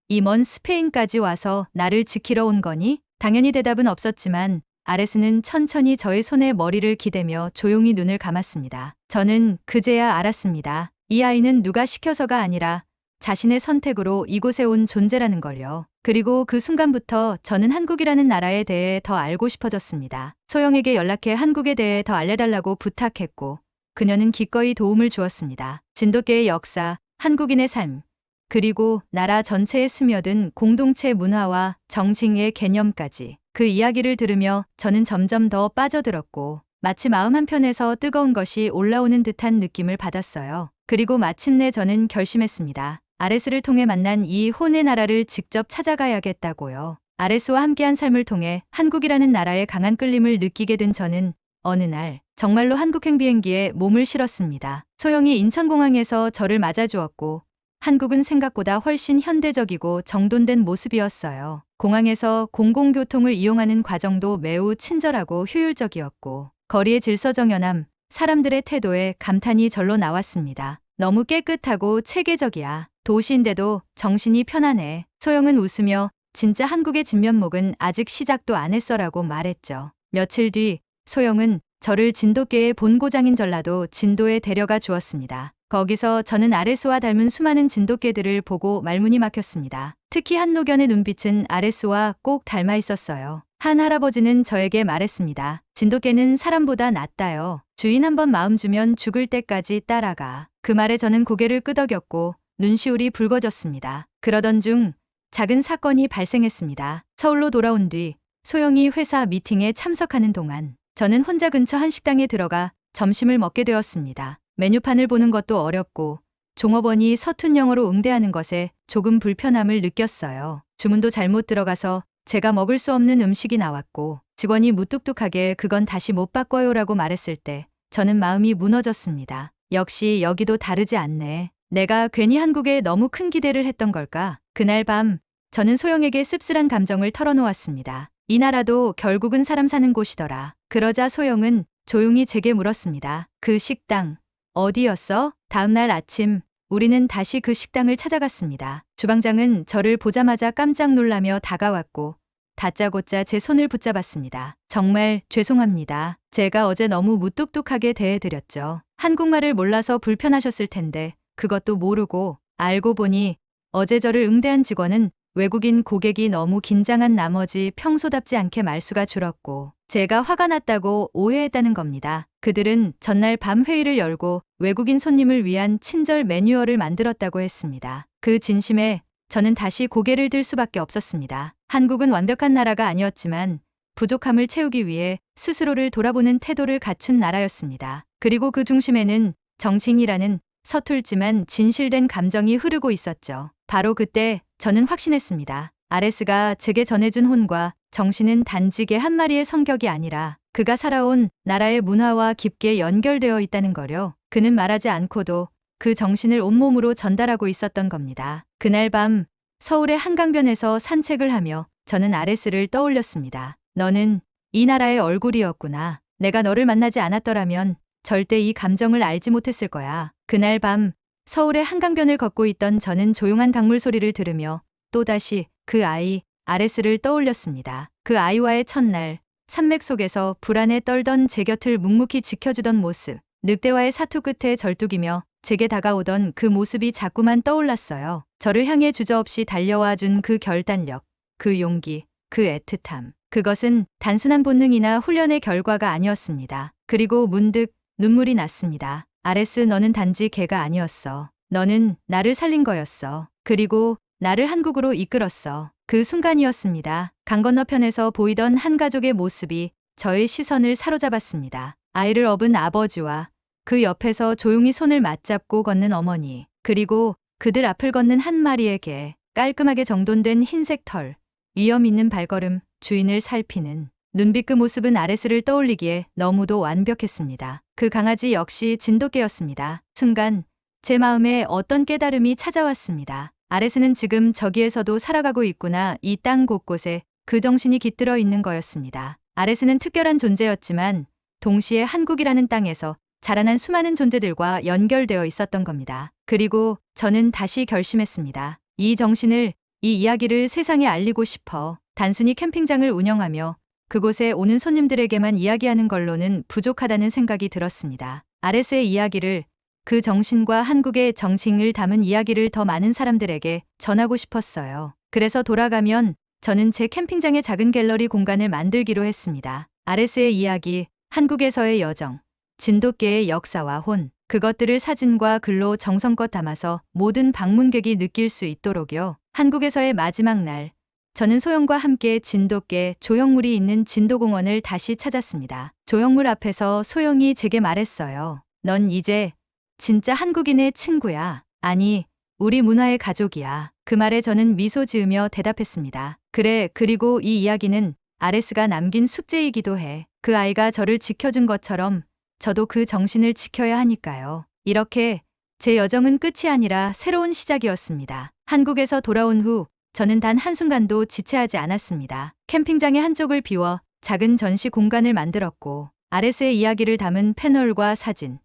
Speaker 1: 이 먼 스페인까지 와서 나를 지키러 온 거니? 당연히 대답은 없었지만 아레스는 천천히 저의 손에 머리를 기대며 조용히 눈을 감았습니다. 저는 그제야 알았습니다. 이 아이는 누가 시켜서가 아니라 자신의 선택으로 이곳에 온 존재라는 걸요. 그리고 그 순간부터 저는 한국이라는 나라에 대해 더 알고 싶어졌습니다. 소영에게 연락해 한국에 대해 더 알려달라고 부탁했고 그녀는 기꺼이 도움을 주었습니다. 진돗개의 역사, 한국인의 삶, 그리고 나라 전체에 스며든 공동체 문화와 정칭의 개념까지 그 이야기를 들으며 저는 점점 더 빠져들었고 마치 마음 한편에서 뜨거운 것이 올라오는 듯한 느낌을 받았어요. 그리고 마침내 저는 결심했습니다. 아레스를 통해 만난 이 혼의 나라를 직접 찾아가야겠다고요. 아레스와 함께한 삶을 통해 한국이라는 나라의 강한 끌림을 느끼게 된 저는 어느 날 정말로 한국행 비행기에 몸을 실었습니다. 소영이 인천공항에서 저를 맞아주었고 한국은 생각보다 훨씬 현대적이고 정돈된 모습이었어요. 공항에서 공공교통을 이용하는 과정도 매우 친절하고 효율적이었고 거리의 질서정연함, 사람들의 태도에 감탄이 절로 나왔습니다. 너무 깨끗하고 체계적이야. 도시인데도 정신이 편안해. 소영은 웃으며 진짜 한국의 진면목은 아직 시작도 안 했어라고 말했죠. 며칠 뒤 소영은 저를 진돗개의 본고장인 전라도 진도에 데려가 주었습니다. 거기서 저는 아레스와 닮은 수많은 진돗개들을 보고 말문이 막혔습니다. 특히 한 노견의 눈빛은 아레스와 꼭 닮아 있었어요. 한 할아버지는 저에게 말했습니다. 진돗개는 사람보다 낫다요. 주인 한번 마음 주면 죽을 때까지 따라가. 그 말에 저는 고개를 끄덕였고 눈시울이 붉어졌습니다. 그러던 중 작은 사건이 발생했습니다. 서울로 돌아온 뒤 소영이 회사 미팅에 참석하는 동안 저는 혼자 근처 한 식당에 들어가 점심을 먹게 되었습니다. 메뉴판을 보는 것도 어렵고 종업원이 서툰 영어로 응대하는 것에 조금 불편함을 느꼈어요. 주문도 잘못 들어가서 제가 먹을 수 없는 음식이 나왔고 직원이 무뚝뚝하게 그건 다시 못 바꿔요라고 말했을 때 저는 마음이 무너졌습니다. 역시 여기도 다르지 않네. 내가 괜히 한국에 너무 큰 기대를 했던 걸까? 그날 밤 저는 소영에게 씁쓸한 감정을 털어놓았습니다. 이 나라도 결국은 사람 사는 곳이더라. 그러자 소영은 조용히 제게 물었습니다. 그 식당 어디였어? 다음 날 아침 우리는 다시 그 식당을 찾아갔습니다. 주방장은 저를 보자마자 깜짝 놀라며 다가왔고 다짜고짜 제 손을 붙잡았습니다. 정말 죄송합니다. 제가 어제 너무 무뚝뚝하게 대해드렸죠. 한국말을 몰라서 불편하셨을 텐데 그것도 모르고 알고 보니 어제 저를 응대한 직원은 외국인 고객이 너무 긴장한 나머지 평소답지 않게 말수가 줄었고 제가 화가 났다고 오해했다는 겁니다. 그들은 전날 밤 회의를 열고 외국인 손님을 위한 친절 매뉴얼을 만들었다고 했습니다. 그 진심에 저는 다시 고개를 들 수밖에 없었습니다. 한국은 완벽한 나라가 아니었지만 부족함을 채우기 위해 스스로를 돌아보는 태도를 갖춘 나라였습니다. 그리고 그 중심에는 정칭이라는 서툴지만 진실된 감정이 흐르고 있었죠. 바로 그때 저는 확신했습니다. 아레스가 제게 전해준 혼과 정신은 단지 개 한 마리의 성격이 아니라 그가 살아온 나라의 문화와 깊게 연결되어 있다는 거요. 그는 말하지 않고도 그 정신을 온몸으로 전달하고 있었던 겁니다. 그날 밤 서울의 한강변에서 산책을 하며 저는 아레스를 떠올렸습니다. 너는 이 나라의 얼굴이었구나. 내가 너를 만나지 않았더라면 절대 이 감정을 알지 못했을 거야. 그날 밤 서울의 한강변을 걷고 있던 저는 조용한 강물 소리를 들으며 또다시 그 아이 아레스를 떠올렸습니다. 그 아이와의 첫날 산맥 속에서 불안에 떨던 제 곁을 묵묵히 지켜주던 모습, 늑대와의 사투 끝에 절뚝이며 제게 다가오던 그 모습이 자꾸만 떠올랐어요. 저를 향해 주저없이 달려와 준 그 결단력, 그 용기, 그 애틋함. 그것은 단순한 본능이나 훈련의 결과가 아니었습니다. 그리고 문득 눈물이 났습니다. 아레스, 너는 단지 개가 아니었어. 너는 나를 살린 거였어. 그리고 나를 한국으로 이끌었어. 그 순간이었습니다. 강 건너편에서 보이던 한 가족의 모습이 저의 시선을 사로잡았습니다. 아이를 업은 아버지와 그 옆에서 조용히 손을 맞잡고 걷는 어머니, 그리고 그들 앞을 걷는 한 마리의 개, 깔끔하게 정돈된 흰색 털, 위험 있는 발걸음, 주인을 살피는 눈빛. 그 모습은 아레스를 떠올리기에 너무도 완벽했습니다. 그 강아지 역시 진돗개였습니다. 순간 제 마음에 어떤 깨달음이 찾아왔습니다. 아레스는 지금 저기에서도 살아가고 있구나. 이 땅 곳곳에 그 정신이 깃들어 있는 거였습니다. 아레스는 특별한 존재였지만 동시에 한국이라는 땅에서 자라난 수많은 존재들과 연결되어 있었던 겁니다. 그리고 저는 다시 결심했습니다. 이 정신을, 이 이야기를 세상에 알리고 싶어. 단순히 캠핑장을 운영하며 그곳에 오는 손님들에게만 이야기하는 걸로는 부족하다는 생각이 들었습니다. 아레스의 이야기를, 그 정신과 한국의 정칭을 담은 이야기를 더 많은 사람들에게 전하고 싶었어요. 그래서 돌아가면 저는 제 캠핑장의 작은 갤러리 공간을 만들기로 했습니다. 아레스의 이야기, 한국에서의 여정, 진돗개의 역사와 혼, 그것들을 사진과 글로 정성껏 담아서 모든 방문객이 느낄 수 있도록요. 한국에서의 마지막 날, 저는 소영과 함께 진돗개 조형물이 있는 진도공원을 다시 찾았습니다. 조형물 앞에서 소영이 제게 말했어요. 넌 이제 진짜 한국인의 친구야. 아니, 우리 문화의 가족이야. 그 말에 저는 미소 지으며 대답했습니다. 그래, 그리고 이 이야기는 아레스가 남긴 숙제이기도 해. 그 아이가 저를 지켜준 것처럼 저도 그 정신을 지켜야 하니까요. 이렇게 제 여정은 끝이 아니라 새로운 시작이었습니다. 한국에서 돌아온 후 저는 단 한순간도 지체하지 않았습니다. 캠핑장의 한쪽을 비워 작은 전시 공간을 만들었고 아레스의 이야기를 담은 패널과 사진,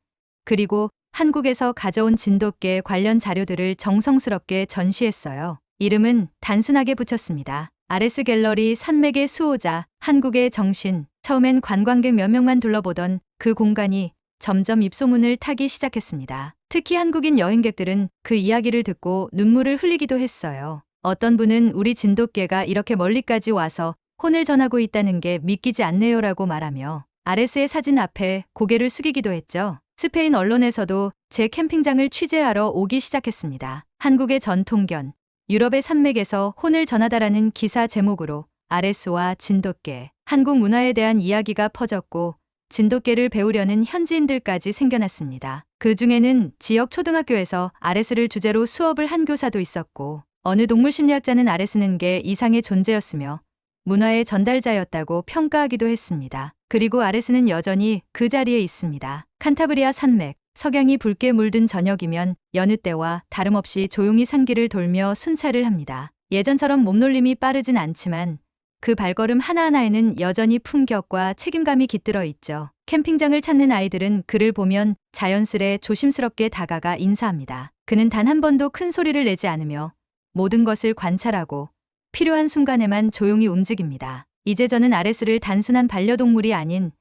Speaker 1: 그리고 한국에서 가져온 진돗개 관련 자료들을 정성스럽게 전시했어요. 이름은 단순하게 붙였습니다. 아레스 갤러리. 산맥의 수호자, 한국의 정신. 처음엔 관광객 몇 명만 둘러보던 그 공간이 점점 입소문을 타기 시작했습니다. 특히 한국인 여행객들은 그 이야기를 듣고 눈물을 흘리기도 했어요. 어떤 분은 우리 진돗개가 이렇게 멀리까지 와서 혼을 전하고 있다는 게 믿기지 않네요라고 말하며 아레스의 사진 앞에 고개를 숙이기도 했죠. 스페인 언론에서도 제 캠핑장을 취재하러 오기 시작했습니다. 한국의 전통견, 유럽의 산맥에서 혼을 전하다라는 기사 제목으로 아레스와 진돗개, 한국 문화에 대한 이야기가 퍼졌고 진돗개를 배우려는 현지인들까지 생겨났습니다. 그 중에는 지역 초등학교에서 아레스를 주제로 수업을 한 교사도 있었고 어느 동물심리학자는 아레스는 개 이상의 존재였으며 문화의 전달자였다고 평가하기도 했습니다. 그리고 아레스는 여전히 그 자리에 있습니다. 칸타브리아 산맥, 석양이 붉게 물든 저녁이면 여느 때와 다름없이 조용히 산길을 돌며 순찰을 합니다. 예전처럼 몸놀림이 빠르진 않지만 그 발걸음 하나하나에는 여전히 품격과 책임감이 깃들어 있죠. 캠핑장을 찾는 아이들은 그를 보면 자연스레 조심스럽게 다가가 인사합니다. 그는 단 한 번도 큰 소리를 내지 않으며 모든 것을 관찰하고 필요한 순간에만 조용히 움직입니다. 이제 저는 아레스를 단순한 반려동물이 아닌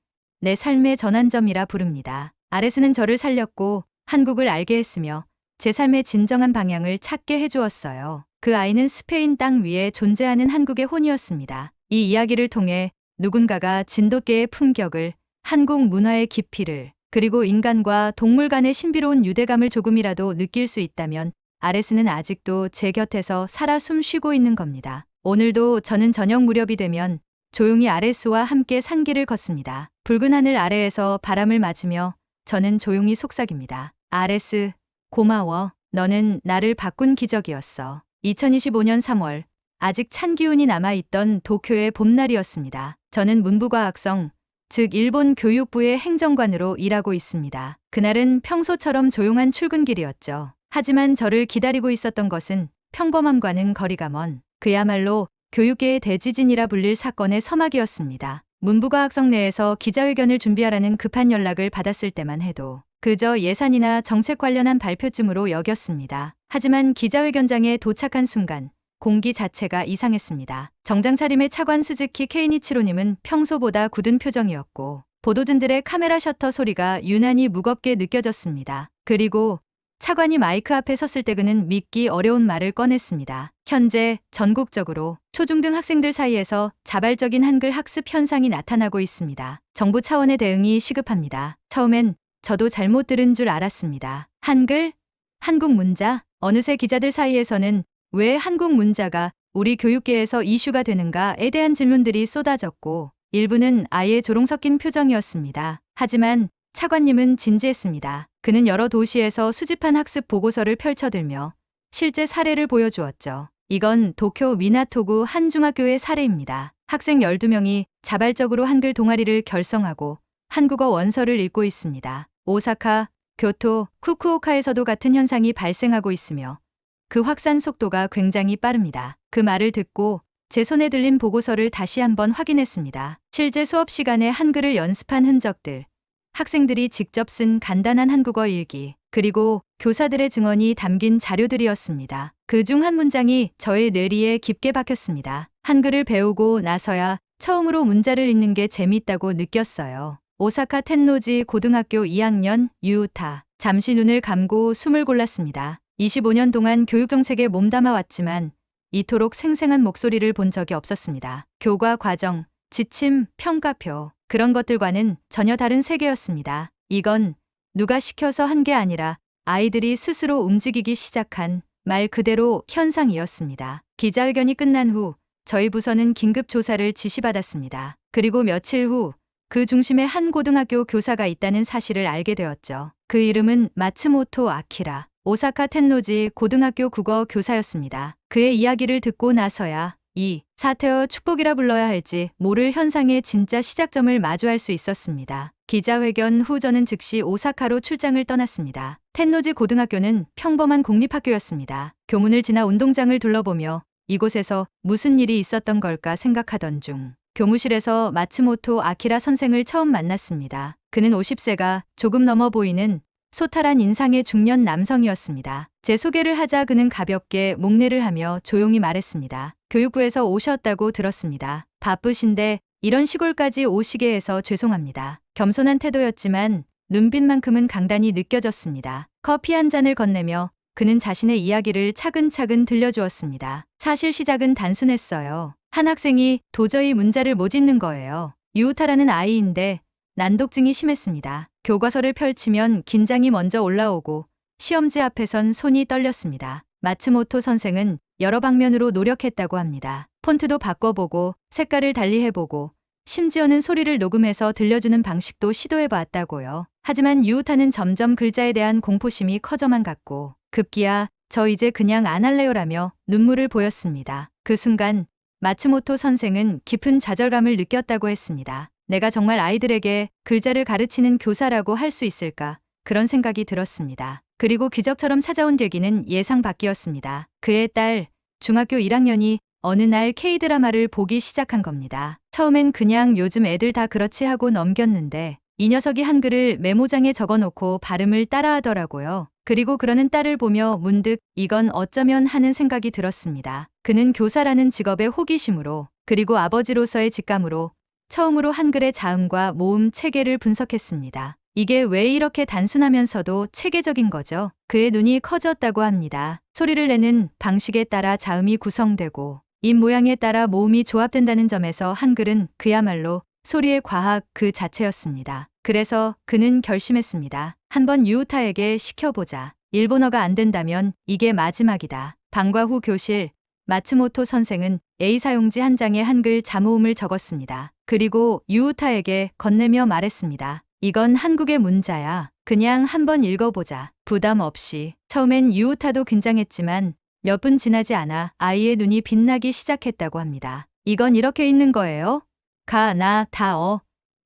Speaker 1: 내 삶의 전환점이라 부릅니다. 아레스는 저를 살렸고 한국을 알게 했으며 제 삶의 진정한 방향을 찾게 해주었어요. 그 아이는 스페인 땅 위에 존재하는 한국의 혼이었습니다. 이 이야기를 통해 누군가가 진돗개의 품격을, 한국 문화의 깊이를, 그리고 인간과 동물 간의 신비로운 유대감을 조금이라도 느낄 수 있다면 아레스는 아직도 제 곁에서 살아 숨쉬고 있는 겁니다. 오늘도 저는 저녁 무렵이 되면 조용히 아레스와 함께 산길을 걷습니다. 붉은 하늘 아래에서 바람을 맞으며 저는 조용히 속삭입니다. 아레스, 고마워. 너는 나를 바꾼 기적이었어. 2025년 3월, 아직 찬 기운이 남아있던 도쿄의 봄날이었습니다. 저는 문부과학성, 즉 일본 교육부의 행정관으로 일하고 있습니다. 그날은 평소처럼 조용한 출근길이었죠. 하지만 저를 기다리고 있었던 것은 평범함과는 거리가 먼 그야말로 교육계의 대지진이라 불릴 사건의 서막이었습니다. 문부과학성 내에서 기자회견을 준비하라는 급한 연락을 받았을 때만 해도 그저 예산이나 정책 관련한 발표쯤으로 여겼습니다. 하지만 기자회견장에 도착한 순간 공기 자체가 이상했습니다. 정장 차림의 차관 스즈키 케이니치로님은 평소보다 굳은 표정이었고 보도진들의 카메라 셔터 소리가 유난히 무겁게 느껴졌습니다. 그리고 차관이 마이크 앞에 섰을 때 그는 믿기 어려운 말을 꺼냈습니다. 현재 전국적으로 초중등 학생들 사이에서 자발적인 한글 학습 현상이 나타나고 있습니다. 정부 차원의 대응이 시급합니다. 처음엔 저도 잘못 들은 줄 알았습니다. 한글? 한국 문자? 어느새 기자들 사이에서는 왜 한국 문자가 우리 교육계에서 이슈가 되는가에 대한 질문들이 쏟아졌고 일부는 아예 조롱 섞인 표정이었습니다. 하지만 차관님은 진지했습니다. 그는 여러 도시에서 수집한 학습 보고서를 펼쳐들며 실제 사례를 보여주었죠. 이건 도쿄 미나토구 한 중학교의 사례입니다. 학생 12명이 자발적으로 한글 동아리를 결성하고 한국어 원서를 읽고 있습니다. 오사카, 교토, 후쿠오카에서도 같은 현상이 발생하고 있으며 그 확산 속도가 굉장히 빠릅니다. 그 말을 듣고 제 손에 들린 보고서를 다시 한번 확인했습니다. 실제 수업 시간에 한글을 연습한 흔적들, 학생들이 직접 쓴 간단한 한국어 일기, 그리고 교사들의 증언이 담긴 자료들이었습니다. 그중 한 문장이 저의 뇌리에 깊게 박혔습니다. 한글을 배우고 나서야 처음으로 문자를 읽는 게 재밌다고 느꼈어요. 오사카 텐노지 고등학교 2학년 유우타. 잠시 눈을 감고 숨을 골랐습니다. 25년 동안 교육정책에 몸담아 왔지만 이토록 생생한 목소리를 본 적이 없었습니다. 교과 과정, 지침, 평가표, 그런 것들과는 전혀 다른 세계였습니다. 이건 누가 시켜서 한 게 아니라 아이들이 스스로 움직이기 시작한 말 그대로 현상이었습니다. 기자회견이 끝난 후 저희 부서는 긴급 조사를 지시받았습니다. 그리고 며칠 후 그 중심에 한 고등학교 교사가 있다는 사실을 알게 되었죠. 그 이름은 마츠모토 아키라. 오사카 텐노지 고등학교 국어 교사였습니다. 그의 이야기를 듣고 나서야 이 사태어 축복이라 불러야 할지 모를 현상의 진짜 시작점을 마주할 수 있었습니다. 기자회견 후 저는 즉시 오사카로 출장을 떠났습니다. 텐노지 고등학교는 평범한 공립학교였습니다. 교문을 지나 운동장을 둘러보며 이곳에서 무슨 일이 있었던 걸까 생각하던 중 교무실에서 마츠모토 아키라 선생을 처음 만났습니다. 그는 50세가 조금 넘어 보이는 소탈한 인상의 중년 남성이었습니다. 제 소개를 하자 그는 가볍게 목례를 하며 조용히 말했습니다. 교육부에서 오셨다고 들었습니다. 바쁘신데 이런 시골까지 오시게 해서 죄송합니다. 겸손한 태도였지만 눈빛만큼은 강단이 느껴졌습니다. 커피 한 잔을 건네며 그는 자신의 이야기를 차근차근 들려주었습니다. 사실 시작은 단순했어요. 한 학생이 도저히 문자를 못 읽는 거예요. 유우타라는 아이인데 난독증이 심했습니다. 교과서를 펼치면 긴장이 먼저 올라오고 시험지 앞에선 손이 떨렸습니다. 마츠모토 선생은 여러 방면으로 노력했다고 합니다. 폰트도 바꿔보고 색깔을 달리 해보고 심지어는 소리를 녹음해서 들려주는 방식도 시도해봤다고요. 하지만 유우타는 점점 글자에 대한 공포심이 커져만 갔고 급기야 저 이제 그냥 안 할래요라며 눈물을 보였습니다. 그 순간 마츠모토 선생은 깊은 좌절감을 느꼈다고 했습니다. 내가 정말 아이들에게 글자를 가르치는 교사라고 할 수 있을까? 그런 생각이 들었습니다. 그리고 기적처럼 찾아온 계기는 예상 밖이었습니다. 그의 딸 중학교 1학년이 어느 날 K드라마를 보기 시작한 겁니다. 처음엔 그냥 요즘 애들 다 그렇지 하고 넘겼는데 이 녀석이 한글을 메모장에 적어놓고 발음을 따라하더라고요. 그리고 그러는 딸을 보며 문득 이건 어쩌면 하는 생각이 들었습니다. 그는 교사라는 직업의 호기심으로 그리고 아버지로서의 직감으로 처음으로 한글의 자음과 모음 체계를 분석했습니다. 이게 왜 이렇게 단순하면서도 체계적인 거죠? 그의 눈이 커졌다고 합니다. 소리를 내는 방식에 따라 자음이 구성되고 입 모양에 따라 모음이 조합된다는 점에서 한글은 그야말로 소리의 과학 그 자체였습니다. 그래서 그는 결심했습니다. 한번 유우타에게 시켜보자. 일본어가 안 된다면 이게 마지막이다. 방과 후 교실, 마츠모토 선생은 A 사용지 한 장에 한글 자모음을 적었습니다. 그리고 유우타에게 건네며 말했습니다. 이건 한국의 문자야. 그냥 한번 읽어보자. 부담 없이. 처음엔 유우타도 긴장했지만 몇 분 지나지 않아 아이의 눈이 빛나기 시작했다고 합니다. 이건 이렇게 읽는 거예요? 가, 나, 다,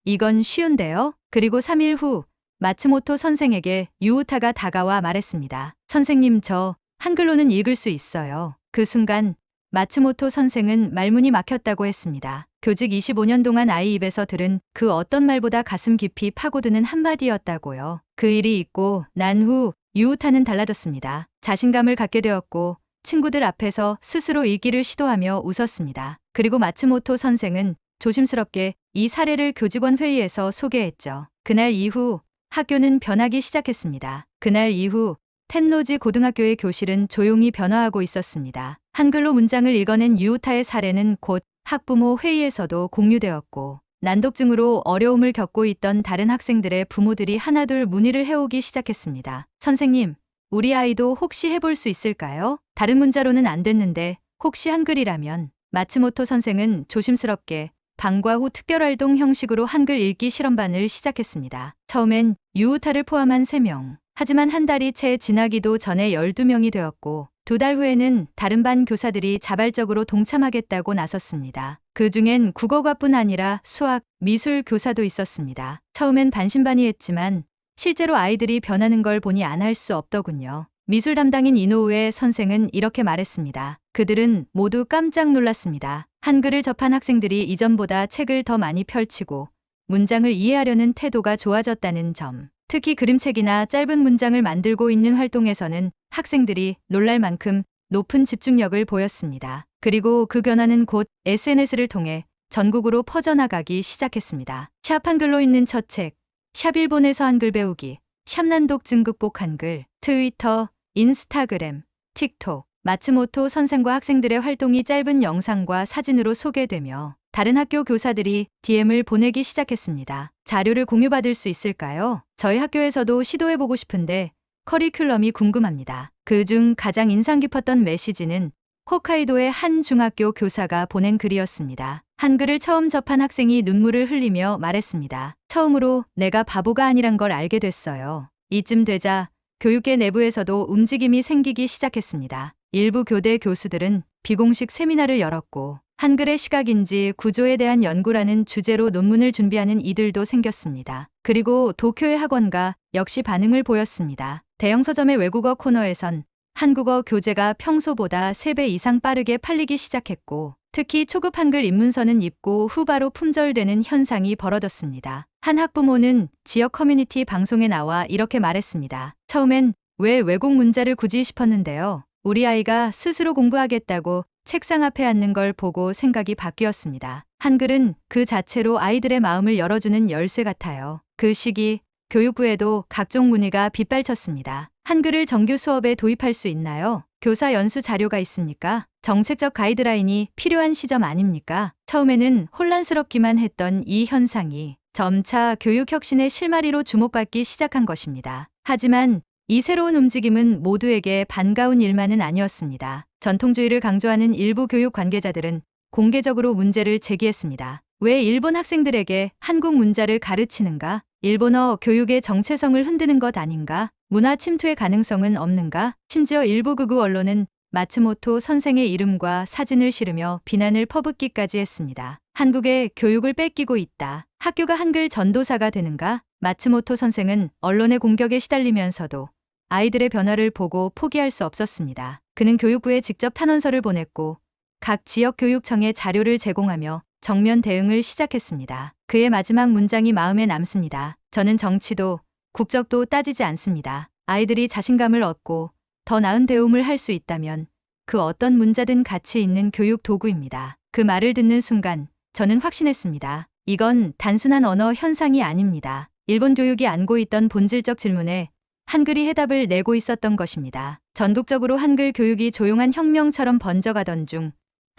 Speaker 1: 이건 쉬운데요? 그리고 3일 후 마츠모토 선생에게 유우타가 다가와 말했습니다. 선생님, 저 한글로는 읽을 수 있어요. 그 순간 마츠모토 선생은 말문이 막혔다고 했습니다. 교직 25년 동안 아이 입에서 들은 그 어떤 말보다 가슴 깊이 파고드는 한마디였다고요. 그 일이 있고 난 후 유우타는 달라졌습니다. 자신감을 갖게 되었고 친구들 앞에서 스스로 읽기를 시도하며 웃었습니다. 그리고 마츠모토 선생은 조심스럽게 이 사례를 교직원 회의에서 소개했죠. 그날 이후 학교는 변하기 시작했습니다. 그날 이후 텐노지 고등학교의 교실은 조용히 변화하고 있었습니다. 한글로 문장을 읽어낸 유우타의 사례는 곧 학부모 회의에서도 공유되었고 난독증으로 어려움을 겪고 있던 다른 학생들의 부모들이 하나둘 문의를 해오기 시작했습니다. 선생님, 우리 아이도 혹시 해볼 수 있을까요? 다른 문자로는 안 됐는데 혹시 한글이라면. 마츠모토 선생은 조심스럽게 방과 후 특별활동 형식으로 한글 읽기 실험반을 시작했습니다. 처음엔 유우타를 포함한 3명. 하지만 한 달이 채 지나기도 전에 12명이 되었고 2달 후에는 다른 반 교사들이 자발적으로 동참하겠다고 나섰습니다. 그중엔 국어과뿐 아니라 수학, 미술 교사도 있었습니다. 처음엔 반신반의했지만 실제로 아이들이 변하는 걸 보니 안 할 수 없더군요. 미술 담당인 이노우에 선생은 이렇게 말했습니다. 그들은 모두 깜짝 놀랐습니다. 한글을 접한 학생들이 이전보다 책을 더 많이 펼치고 문장을 이해하려는 태도가 좋아졌다는 점. 특히 그림책이나 짧은 문장을 만들고 있는 활동에서는 학생들이 놀랄 만큼 높은 집중력을 보였습니다. 그리고 그 변화는 곧 SNS를 통해 전국으로 퍼져나가기 시작했습니다. 샵 한글로 읽는 첫 책, 샵 일본에서 한글 배우기, 샵 난독 증극복 한글, 트위터, 인스타그램, 틱톡, 마츠모토 선생과 학생들의 활동이 짧은 영상과 사진으로 소개되며 다른 학교 교사들이 DM을 보내기 시작했습니다. 자료를 공유받을 수 있을까요? 저희 학교에서도 시도해보고 싶은데 커리큘럼이 궁금합니다. 그중 가장 인상 깊었던 메시지는 홋카이도의 한 중학교 교사가 보낸 글이었습니다. 한글을 처음 접한 학생이 눈물을 흘리며 말했습니다. 처음으로 내가 바보가 아니란 걸 알게 됐어요. 이쯤 되자 교육계 내부에서도 움직임이 생기기 시작했습니다. 일부 교대 교수들은 비공식 세미나를 열었고 한글의 시각인지 구조에 대한 연구라는 주제로 논문을 준비하는 이들도 생겼습니다. 그리고 도쿄의 학원가 역시 반응을 보였습니다. 대형 서점의 외국어 코너에선 한국어 교재가 평소보다 3배 이상 빠르게 팔리기 시작했고 특히 초급 한글 입문서는 입고 후 바로 품절되는 현상이 벌어졌습니다. 한 학부모는 지역 커뮤니티 방송에 나와 이렇게 말했습니다. 처음엔 왜 외국 문자를 굳이 싶었는데요. 우리 아이가 스스로 공부하겠다고 책상 앞에 앉는 걸 보고 생각이 바뀌었습니다. 한글은 그 자체로 아이들의 마음을 열어주는 열쇠 같아요. 그 시기 교육부에도 각종 문의가 빗발쳤습니다. 한글을 정규 수업에 도입할 수 있나요? 교사 연수 자료가 있습니까? 정책적 가이드라인이 필요한 시점 아닙니까? 처음에는 혼란스럽기만 했던 이 현상이 점차 교육 혁신의 실마리로 주목받기 시작한 것입니다. 하지만 이 새로운 움직임은 모두에게 반가운 일만은 아니었습니다. 전통주의를 강조하는 일부 교육 관계자들은 공개적으로 문제를 제기했습니다. 왜 일본 학생들에게 한국 문자를 가르치는가? 일본어 교육의 정체성을 흔드는 것 아닌가? 문화 침투의 가능성은 없는가? 심지어 일부 극우 언론은 마츠모토 선생의 이름과 사진을 실으며 비난을 퍼붓기까지 했습니다. 한국의 교육을 뺏기고 있다. 학교가 한글 전도사가 되는가? 마츠모토 선생은 언론의 공격에 시달리면서도 아이들의 변화를 보고 포기할 수 없었습니다. 그는 교육부에 직접 탄원서를 보냈고 각 지역 교육청에 자료를 제공하며 정면 대응을 시작했습니다. 그의 마지막 문장이 마음에 남습니다. 저는 정치도 국적도 따지지 않습니다. 아이들이 자신감을 얻고 더 나은 배움을 할 수 있다면 그 어떤 문자든 가치 있는 교육 도구입니다. 그 말을 듣는 순간 저는 확신했습니다. 이건 단순한 언어 현상이 아닙니다. 일본 교육이 안고 있던 본질적 질문에 한글이 해답을 내고 있었던 것입니다. 전국적으로 한글 교육이 조용한 혁명처럼 번져가던 중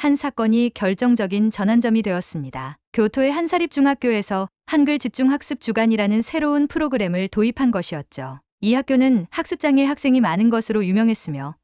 Speaker 1: 한 사건이 결정적인 전환점이 되었습니다. 교토의 한 사립중학교에서 한글 집중학습 주간이라는 새로운 프로그램을 도입한 것이었죠. 이 학교는 학습장애 학생이 많은 것으로 유명했으며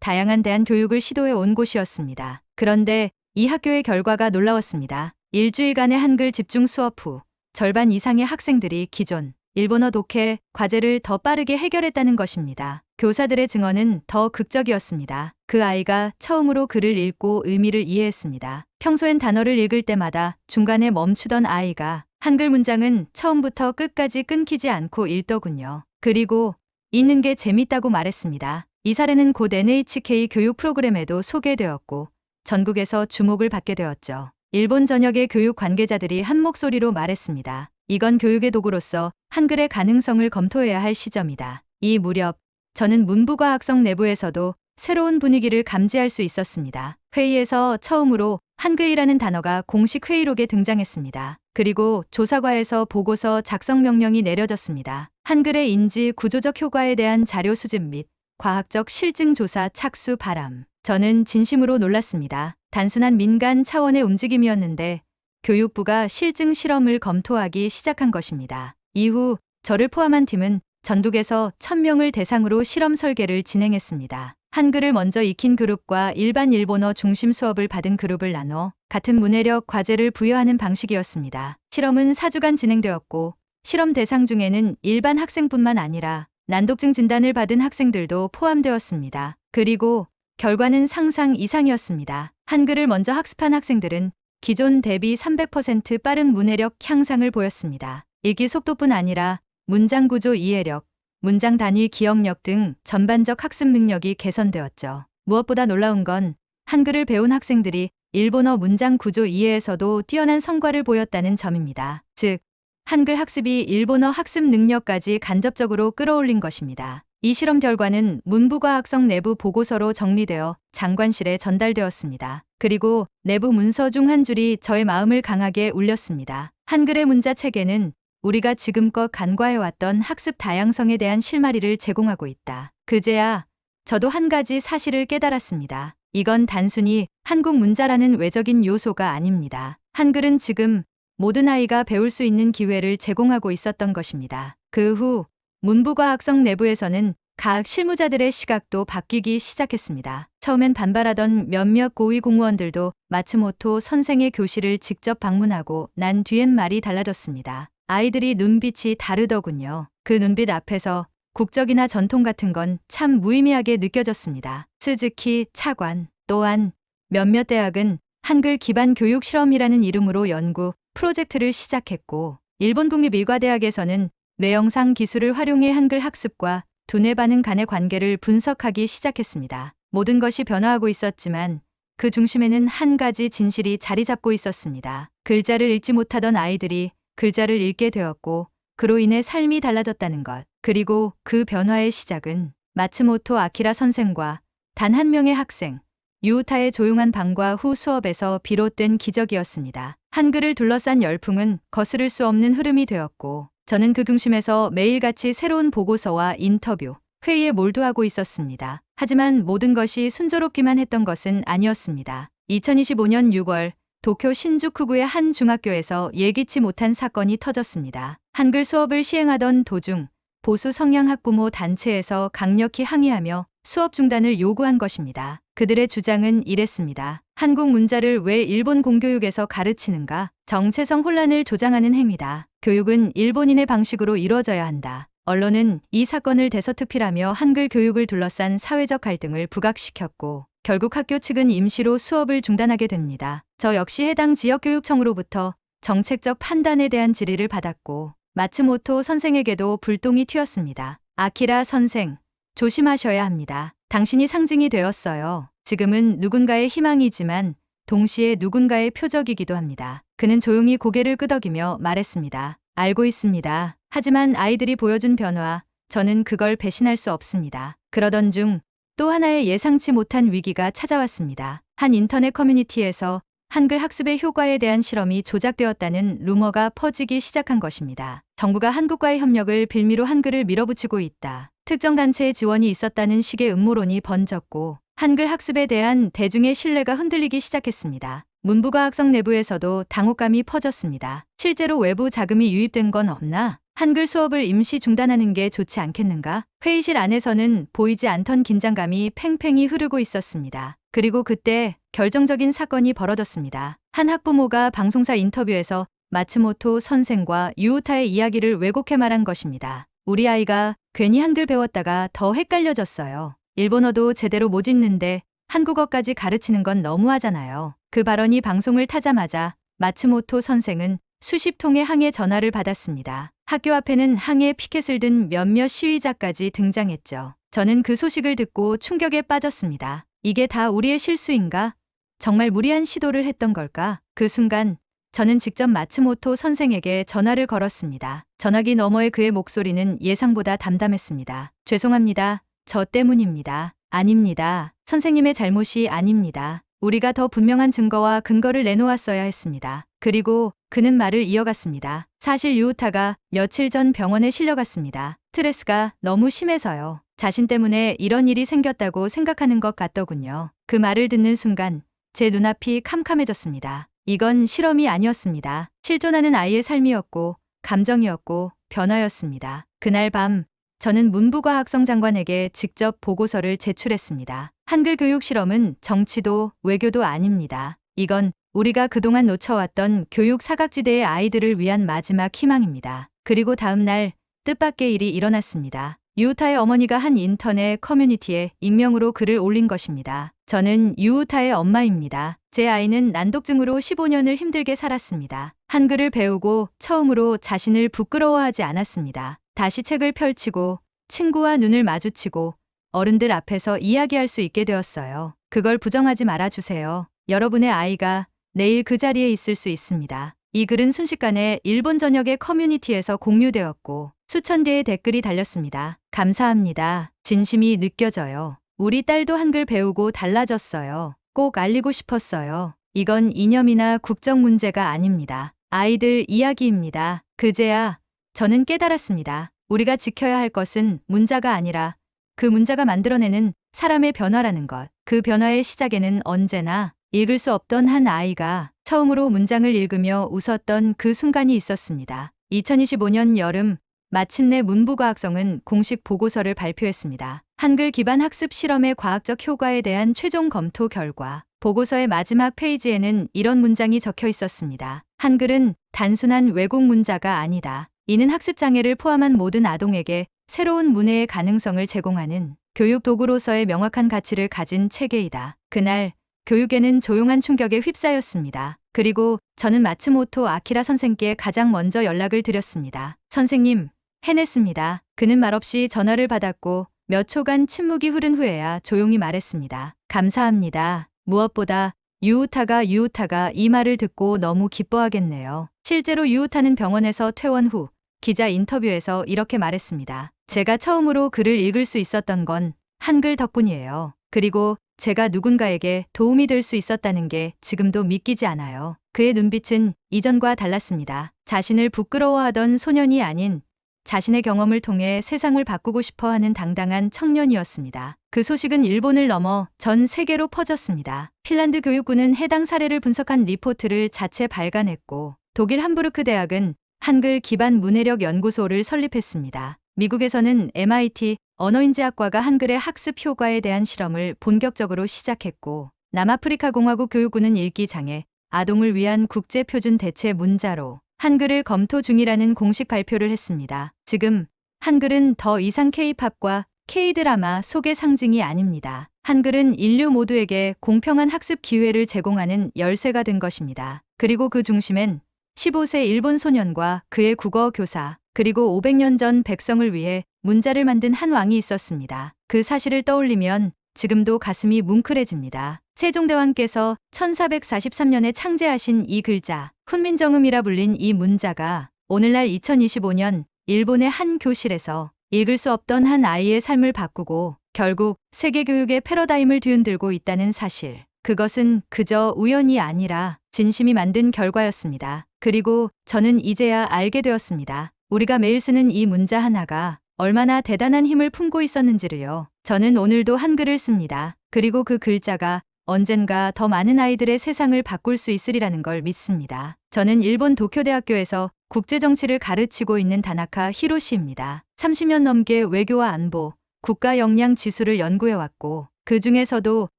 Speaker 1: 다양한 대안 교육을 시도해 온 곳이었습니다. 그런데 이 학교의 결과가 놀라웠습니다. 일주일간의 한글 집중 수업 후 절반 이상의 학생들이 기존 일본어 독해 과제를 더 빠르게 해결했다는 것입니다. 교사들의 증언은 더 극적이었습니다. 그 아이가 처음으로 글을 읽고 의미를 이해했습니다. 평소엔 단어를 읽을 때마다 중간에 멈추던 아이가 한글 문장은 처음부터 끝까지 끊기지 않고 읽더군요. 그리고 읽는 게 재밌다고 말했습니다. 이 사례는 곧 NHK 교육 프로그램에도 소개되었고 전국에서 주목을 받게 되었죠. 일본 전역의 교육 관계자들이 한 목소리로 말했습니다. 이건 교육의 도구로서 한글의 가능성을 검토해야 할 시점이다. 이 무렵 저는 문부과학성 내부에서도 새로운 분위기를 감지할 수 있었습니다. 회의에서 처음으로 한글이라는 단어가 공식 회의록에 등장했습니다. 그리고 조사과에서 보고서 작성 명령이 내려졌습니다. 한글의 인지 구조적 효과에 대한 자료 수집 및 과학적 실증 조사 착수 바람. 저는 진심으로 놀랐습니다. 단순한 민간 차원의 움직임이었는데 교육부가 실증 실험을 검토하기 시작한 것입니다. 이후 저를 포함한 팀은 전국에서 1000명을 대상으로 실험 설계를 진행했습니다. 한글을 먼저 익힌 그룹과 일반 일본어 중심 수업을 받은 그룹을 나눠 같은 문해력 과제를 부여하는 방식이었습니다. 실험은 4주간 진행되었고 실험 대상 중에는 일반 학생뿐만 아니라 난독증 진단을 받은 학생들도 포함되었습니다. 그리고 결과는 상상 이상이었습니다. 한글을 먼저 학습한 학생들은 기존 대비 300% 빠른 문해력 향상을 보였습니다. 읽기 속도뿐 아니라 문장 구조 이해력, 문장 단위 기억력 등 전반적 학습 능력이 개선되었죠. 무엇보다 놀라운 건 한글을 배운 학생들이 일본어 문장 구조 이해에서도 뛰어난 성과를 보였다는 점입니다. 즉, 한글 학습이 일본어 학습 능력까지 간접적으로 끌어올린 것입니다. 이 실험 결과는 문부과학성 내부 보고서로 정리되어 장관실에 전달되었습니다. 그리고 내부 문서 중 한 줄이 저의 마음을 강하게 울렸습니다. 한글의 문자 체계는 우리가 지금껏 간과해왔던 학습 다양성에 대한 실마리를 제공하고 있다. 그제야 저도 한 가지 사실을 깨달았습니다. 이건 단순히 한국 문자라는 외적인 요소가 아닙니다. 한글은 지금 모든 아이가 배울 수 있는 기회를 제공하고 있었던 것입니다. 그 후 문부과학성 내부에서는 각 실무자들의 시각도 바뀌기 시작했습니다. 처음엔 반발하던 몇몇 고위 공무원들도 마츠모토 선생의 교실을 직접 방문하고 난 뒤엔 말이 달라졌습니다. 아이들이 눈빛이 다르더군요. 그 눈빛 앞에서 국적이나 전통 같은 건 참 무의미하게 느껴졌습니다. 스즈키 차관, 또한 몇몇 대학은 한글 기반 교육 실험이라는 이름으로 연구 프로젝트를 시작했고 일본 국립일과대학에서는 뇌영상 기술을 활용해 한글 학습과 두뇌 반응 간의 관계를 분석하기 시작했습니다. 모든 것이 변화하고 있었지만 그 중심에는 한 가지 진실이 자리 잡고 있었습니다. 글자를 읽지 못하던 아이들이 글자를 읽게 되었고 그로 인해 삶이 달라졌다는 것. 그리고 그 변화의 시작은 마츠모토 아키라 선생과 단 한 명의 학생, 유우타의 조용한 방과 후 수업에서 비롯된 기적이었습니다. 한글을 둘러싼 열풍은 거스를 수 없는 흐름이 되었고 저는 그 중심에서 매일같이 새로운 보고서와 인터뷰, 회의에 몰두하고 있었습니다. 하지만 모든 것이 순조롭기만 했던 것은 아니었습니다. 2025년 6월 도쿄 신주쿠구의 한 중학교에서 예기치 못한 사건이 터졌습니다. 한글 수업을 시행하던 도중 보수 성향 학부모 단체에서 강력히 항의하며 수업 중단을 요구한 것입니다. 그들의 주장은 이랬습니다. 한국 문자를 왜 일본 공교육에서 가르치는가? 정체성 혼란을 조장하는 행위다. 교육은 일본인의 방식으로 이루어져야 한다. 언론은 이 사건을 대서특필하며 한글 교육을 둘러싼 사회적 갈등을 부각시켰고 결국 학교 측은 임시로 수업을 중단하게 됩니다. 저 역시 해당 지역교육청으로부터 정책적 판단에 대한 질의를 받았고 마츠모토 선생에게도 불똥이 튀었습니다. 아키라 선생, 조심하셔야 합니다. 당신이 상징이 되었어요. 지금은 누군가의 희망이지만 동시에 누군가의 표적이기도 합니다. 그는 조용히 고개를 끄덕이며 말했습니다. 알고 있습니다. 하지만 아이들이 보여준 변화, 저는 그걸 배신할 수 없습니다. 그러던 중 또 하나의 예상치 못한 위기가 찾아왔습니다. 한 인터넷 커뮤니티에서 한글 학습의 효과에 대한 실험이 조작되었다는 루머가 퍼지기 시작한 것입니다. 정부가 한국과의 협력을 빌미로 한글을 밀어붙이고 있다. 특정 단체의 지원이 있었다는 식의 음모론이 번졌고 한글 학습에 대한 대중의 신뢰가 흔들리기 시작했습니다. 문부과학성 내부에서도 당혹감이 퍼졌습니다. 실제로 외부 자금이 유입된 건 없나? 한글 수업을 임시 중단하는 게 좋지 않겠는가? 회의실 안에서는 보이지 않던 긴장감이 팽팽히 흐르고 있었습니다. 그리고 그때 결정적인 사건이 벌어졌습니다. 한 학부모가 방송사 인터뷰에서 마츠모토 선생과 유우타의 이야기를 왜곡해 말한 것입니다. 우리 아이가 괜히 한글 배웠다가 더 헷갈려졌어요. 일본어도 제대로 못 읽는데 한국어까지 가르치는 건 너무하잖아요. 그 발언이 방송을 타자마자 마츠모토 선생은 수십 통의 항해 전화를 받았습니다. 학교 앞에는 항해 피켓을 든 몇몇 시위자까지 등장했죠. 저는 그 소식을 듣고 충격에 빠졌습니다. 이게 다 우리의 실수인가? 정말 무리한 시도를 했던 걸까? 그 순간 저는 직접 마츠모토 선생에게 전화를 걸었습니다. 전화기 너머의 그의 목소리는 예상보다 담담했습니다. 죄송합니다. 저 때문입니다. 아닙니다. 선생님의 잘못이 아닙니다. 우리가 더 분명한 증거와 근거를 내놓았어야 했습니다. 그리고 그는 말을 이어갔습니다. 사실 유우타가 며칠 전 병원에 실려갔습니다. 스트레스가 너무 심해서요. 자신 때문에 이런 일이 생겼다고 생각하는 것 같더군요. 그 말을 듣는 순간 제 눈앞이 캄캄해졌습니다. 이건 실험이 아니었습니다. 실존하는 아이의 삶이었고 감정이었고 변화였습니다. 그날 밤 저는 문부과학성 장관에게 직접 보고서를 제출했습니다. 한글 교육 실험은 정치도 외교도 아닙니다. 이건 우리가 그동안 놓쳐왔던 교육 사각지대의 아이들을 위한 마지막 희망입니다. 그리고 다음 날 뜻밖의 일이 일어났습니다. 유우타의 어머니가 한 인터넷 커뮤니티에 익명으로 글을 올린 것입니다. 저는 유우타의 엄마입니다. 제 아이는 난독증으로 15년을 힘들게 살았습니다. 한글을 배우고 처음으로 자신을 부끄러워하지 않았습니다. 다시 책을 펼치고 친구와 눈을 마주치고 어른들 앞에서 이야기할 수 있게 되었어요. 그걸 부정하지 말아주세요. 여러분의 아이가 내일 그 자리에 있을 수 있습니다. 이 글은 순식간에 일본 전역의 커뮤니티에서 공유되었고 수천 개의 댓글이 달렸습니다. 감사합니다. 진심이 느껴져요. 우리 딸도 한글 배우고 달라졌어요. 꼭 알리고 싶었어요. 이건 이념이나 국적 문제가 아닙니다. 아이들 이야기입니다. 그제야 저는 깨달았습니다. 우리가 지켜야 할 것은 문자가 아니라 그 문자가 만들어내는 사람의 변화라는 것. 그 변화의 시작에는 언제나 읽을 수 없던 한 아이가 처음으로 문장을 읽으며 웃었던 그 순간이 있었습니다. 2025년 여름 마침내 문부과학성은 공식 보고서를 발표했습니다. 한글 기반 학습 실험의 과학적 효과에 대한 최종 검토 결과. 보고서의 마지막 페이지에는 이런 문장이 적혀 있었습니다. 한글은 단순한 외국 문자가 아니다. 이는 학습 장애를 포함한 모든 아동에게 새로운 문해의 가능성을 제공하는 교육 도구로서의 명확한 가치를 가진 체계이다. 그날 교육에는 조용한 충격에 휩싸였습니다. 그리고 저는 마츠모토 아키라 선생께 가장 먼저 연락을 드렸습니다. 선생님, 해냈습니다. 그는 말없이 전화를 받았고 몇 초간 침묵이 흐른 후에야 조용히 말했습니다. 감사합니다. 무엇보다 유우타가 이 말을 듣고 너무 기뻐하겠네요. 실제로 유우타는 병원에서 퇴원 후 기자 인터뷰에서 이렇게 말했습니다. 제가 처음으로 글을 읽을 수 있었던 건 한글 덕분이에요. 그리고 제가 누군가에게 도움이 될 수 있었다는 게 지금도 믿기지 않아요. 그의 눈빛은 이전과 달랐습니다. 자신을 부끄러워하던 소년이 아닌 자신의 경험을 통해 세상을 바꾸고 싶어 하는 당당한 청년이었습니다. 그 소식은 일본을 넘어 전 세계로 퍼졌습니다. 핀란드 교육부는 해당 사례를 분석한 리포트를 자체 발간했고, 독일 함부르크 대학은 한글 기반 문해력 연구소를 설립했습니다. 미국에서는 MIT 언어인지학과가 한글의 학습 효과에 대한 실험을 본격적으로 시작했고, 남아프리카 공화국 교육부는 읽기 장애 아동을 위한 국제 표준 대체 문자로 한글을 검토 중이라는 공식 발표를 했습니다. 지금 한글은 더 이상 K-팝과 K-드라마 속의 상징이 아닙니다. 한글은 인류 모두에게 공평한 학습 기회를 제공하는 열쇠가 된 것입니다. 그리고 그 중심엔 15세 일본 소년과 그의 국어 교사, 그리고 500년 전 백성을 위해 문자를 만든 한 왕이 있었습니다. 그 사실을 떠올리면 지금도 가슴이 뭉클해집니다. 세종대왕께서 1443년에 창제하신 이 글자, 훈민정음이라 불린 이 문자가 오늘날 2025년 일본의 한 교실에서 읽을 수 없던 한 아이의 삶을 바꾸고 결국 세계 교육의 패러다임을 뒤흔들고 있다는 사실. 그것은 그저 우연이 아니라 진심이 만든 결과였습니다. 그리고 저는 이제야 알게 되었습니다. 우리가 매일 쓰는 이 문자 하나가 얼마나 대단한 힘을 품고 있었는지를요. 저는 오늘도 한글을 씁니다. 그리고 그 글자가 언젠가 더 많은 아이들의 세상을 바꿀 수 있으리라는 걸 믿습니다. 저는 일본 도쿄대학교에서 국제정치를 가르치고 있는 다나카 히로시입니다. 30년 넘게 외교와 안보, 국가 역량 지수를 연구해왔고, 그 중에서도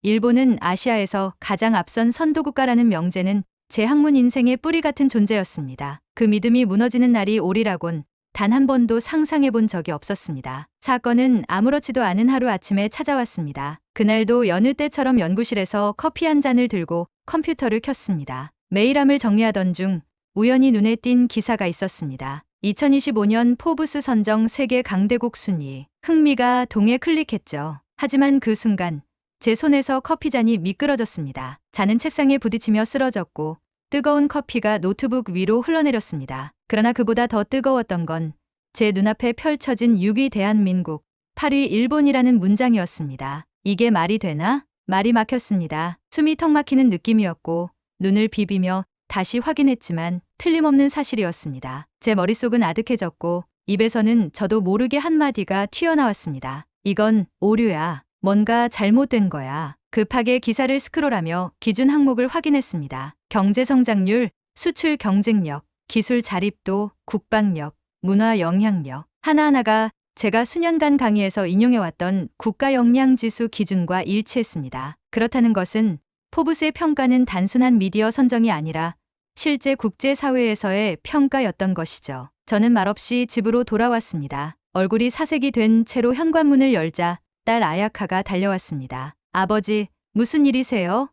Speaker 1: 일본은 아시아에서 가장 앞선 선도국가라는 명제는 제 학문 인생의 뿌리 같은 존재였습니다. 그 믿음이 무너지는 날이 오리라곤 단 한 번도 상상해 본 적이 없었습니다. 사건은 아무렇지도 않은 하루 아침에 찾아왔습니다. 그날도 여느 때처럼 연구실에서 커피 한 잔을 들고 컴퓨터를 켰습니다. 메일함을 정리하던 중 우연히 눈에 띈 기사가 있었습니다. 2025년 포브스 선정 세계 강대국 순위. 흥미가 동에 클릭했죠. 하지만 그 순간 제 손에서 커피잔이 미끄러졌습니다. 잔은 책상에 부딪히며 쓰러졌고 뜨거운 커피가 노트북 위로 흘러내렸습니다. 그러나 그보다 더 뜨거웠던 건 제 눈앞에 펼쳐진 6위 대한민국, 8위 일본이라는 문장이었습니다. 이게 말이 되나? 말이 막혔습니다. 숨이 턱 막히는 느낌이었고 눈을 비비며 다시 확인했지만 틀림없는 사실이었습니다. 제 머릿속은 아득해졌고 입에서는 저도 모르게 한마디가 튀어나왔습니다. 이건 오류야. 뭔가 잘못된 거야. 급하게 기사를 스크롤하며 기준 항목을 확인했습니다. 경제 성장률, 수출 경쟁력, 기술 자립도, 국방력, 문화 영향력. 하나하나가 제가 수년간 강의에서 인용해왔던 국가 역량 지수 기준과 일치했습니다. 그렇다는 것은 포브스의 평가는 단순한 미디어 선정이 아니라 실제 국제사회에서의 평가였던 것이죠. 저는 말없이 집으로 돌아왔습니다. 얼굴이 사색이 된 채로 현관문을 열자 딸 아야카가 달려왔습니다. 아버지, 무슨 일이세요?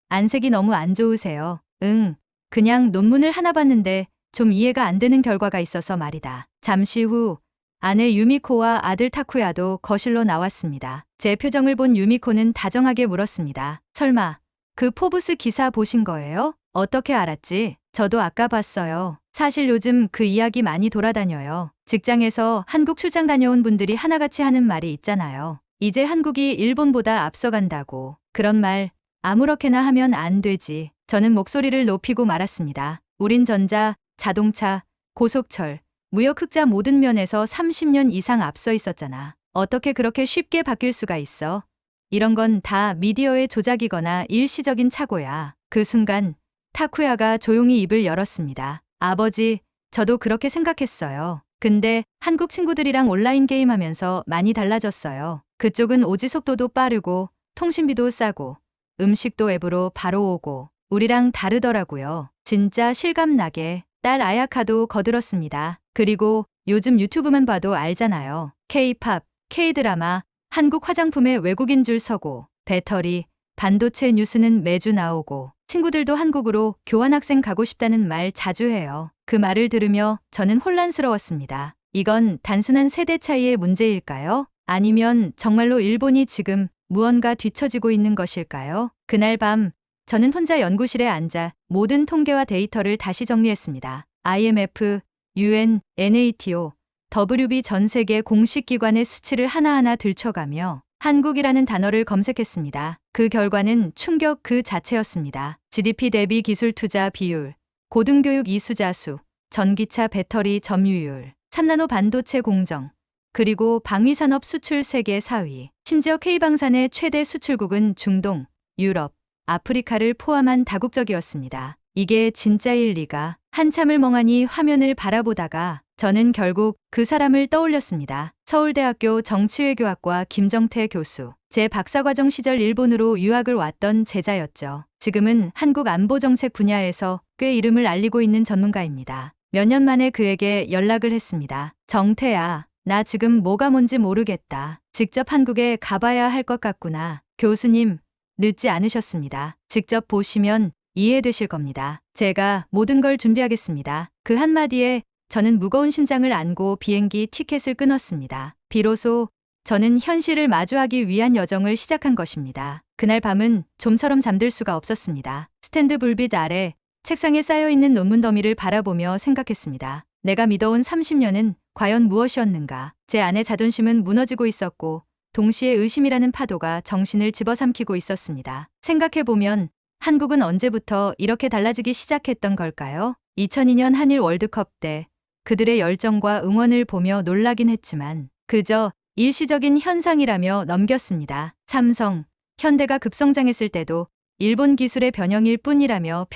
Speaker 1: 안색이 너무 안 좋으세요. 응, 그냥 논문을 하나 봤는데 좀 이해가 안 되는 결과가 있어서 말이다. 잠시 후 아내 유미코와 아들 타쿠야도 거실로 나왔습니다. 제 표정을 본 유미코는 다정하게 물었습니다. 설마 그 포브스 기사 보신 거예요? 어떻게 알았지? 저도 아까 봤어요. 사실 요즘 그 이야기 많이 돌아다녀요. 직장에서 한국 출장 다녀온 분들이 하나같이 하는 말이 있잖아요. 이제 한국이 일본보다 앞서간다고. 그런 말 아무렇게나 하면 안 되지. 저는 목소리를 높이고 말았습니다. 우린 전자, 자동차, 고속철, 무역 흑자 모든 면에서 30년 이상 앞서 있었잖아. 어떻게 그렇게 쉽게 바뀔 수가 있어? 이런 건 다 미디어의 조작이거나 일시적인 착오야. 그 순간 타쿠야가 조용히 입을 열었습니다. 아버지, 저도 그렇게 생각했어요. 근데 한국 친구들이랑 온라인 게임하면서 많이 달라졌어요. 그쪽은 오지 속도도 빠르고 통신비도 싸고 음식도 앱으로 바로 오고 우리랑 다르더라고요. 진짜 실감나게. 딸 아야카도 거들었습니다. 그리고 요즘 유튜브만 봐도 알잖아요. K-팝, K-드라마, 한국 화장품에 외국인 줄 서고 배터리, 반도체 뉴스는 매주 나오고 친구들도 한국으로 교환학생 가고 싶다는 말 자주 해요. 그 말을 들으며 저는 혼란스러웠습니다. 이건 단순한 세대 차이의 문제일까요? 아니면 정말로 일본이 지금 무언가 뒤처지고 있는 것일까요? 그날 밤 저는 혼자 연구실에 앉아 모든 통계와 데이터를 다시 정리했습니다. IMF, UN, NATO, WB 전 세계 공식 기관의 수치를 하나하나 들춰가며 한국이라는 단어를 검색했습니다. 그 결과는 충격 그 자체였습니다. GDP 대비 기술 투자 비율, 고등교육 이수자 수, 전기차 배터리 점유율, 3나노 반도체 공정, 그리고 방위산업 수출 세계 4위. 심지어 K방산의 최대 수출국은 중동, 유럽, 아프리카를 포함한 다국적이었습니다. 이게 진짜일 리가. 한참을 멍하니 화면을 바라보다가 저는 결국 그 사람을 떠올렸습니다. 서울대학교 정치외교학과 김정태 교수. 제 박사과정 시절 일본으로 유학을 왔던 제자였죠. 지금은 한국 안보정책 분야에서 꽤 이름을 알리고 있는 전문가입니다. 몇 년 만에 그에게 연락을 했습니다. 정태야, 나 지금 뭐가 뭔지 모르겠다. 직접 한국에 가봐야 할 것 같구나. 교수님, 늦지 않으셨습니다. 직접 보시면 이해되실 겁니다. 제가 모든 걸 준비하겠습니다. 그 한마디에 저는 무거운 심장을 안고 비행기 티켓을 끊었습니다. 비로소 저는 현실을 마주하기 위한 여정을 시작한 것입니다. 그날 밤은 좀처럼 잠들 수가 없었습니다. 스탠드 불빛 아래 책상에 쌓여있는 논문 더미를 바라보며 생각했습니다. 내가 믿어온 30년은 과연 무엇이었는가? 제 안의 자존심은 무너지고 있었고 동시에 의심이라는 파도가 정신을 집어삼키고 있었습니다. 생각해보면 한국은 언제부터 이렇게 달라지기 시작했던 걸까요? 2002년 한일 월드컵 때 그들의 열정과 응원을 보며 놀라긴 했지만 그저 일시적인 현상이라며 넘겼습니다. 삼성, 현대가 급성장했을 때도 일본 기술의 변형일 뿐이라며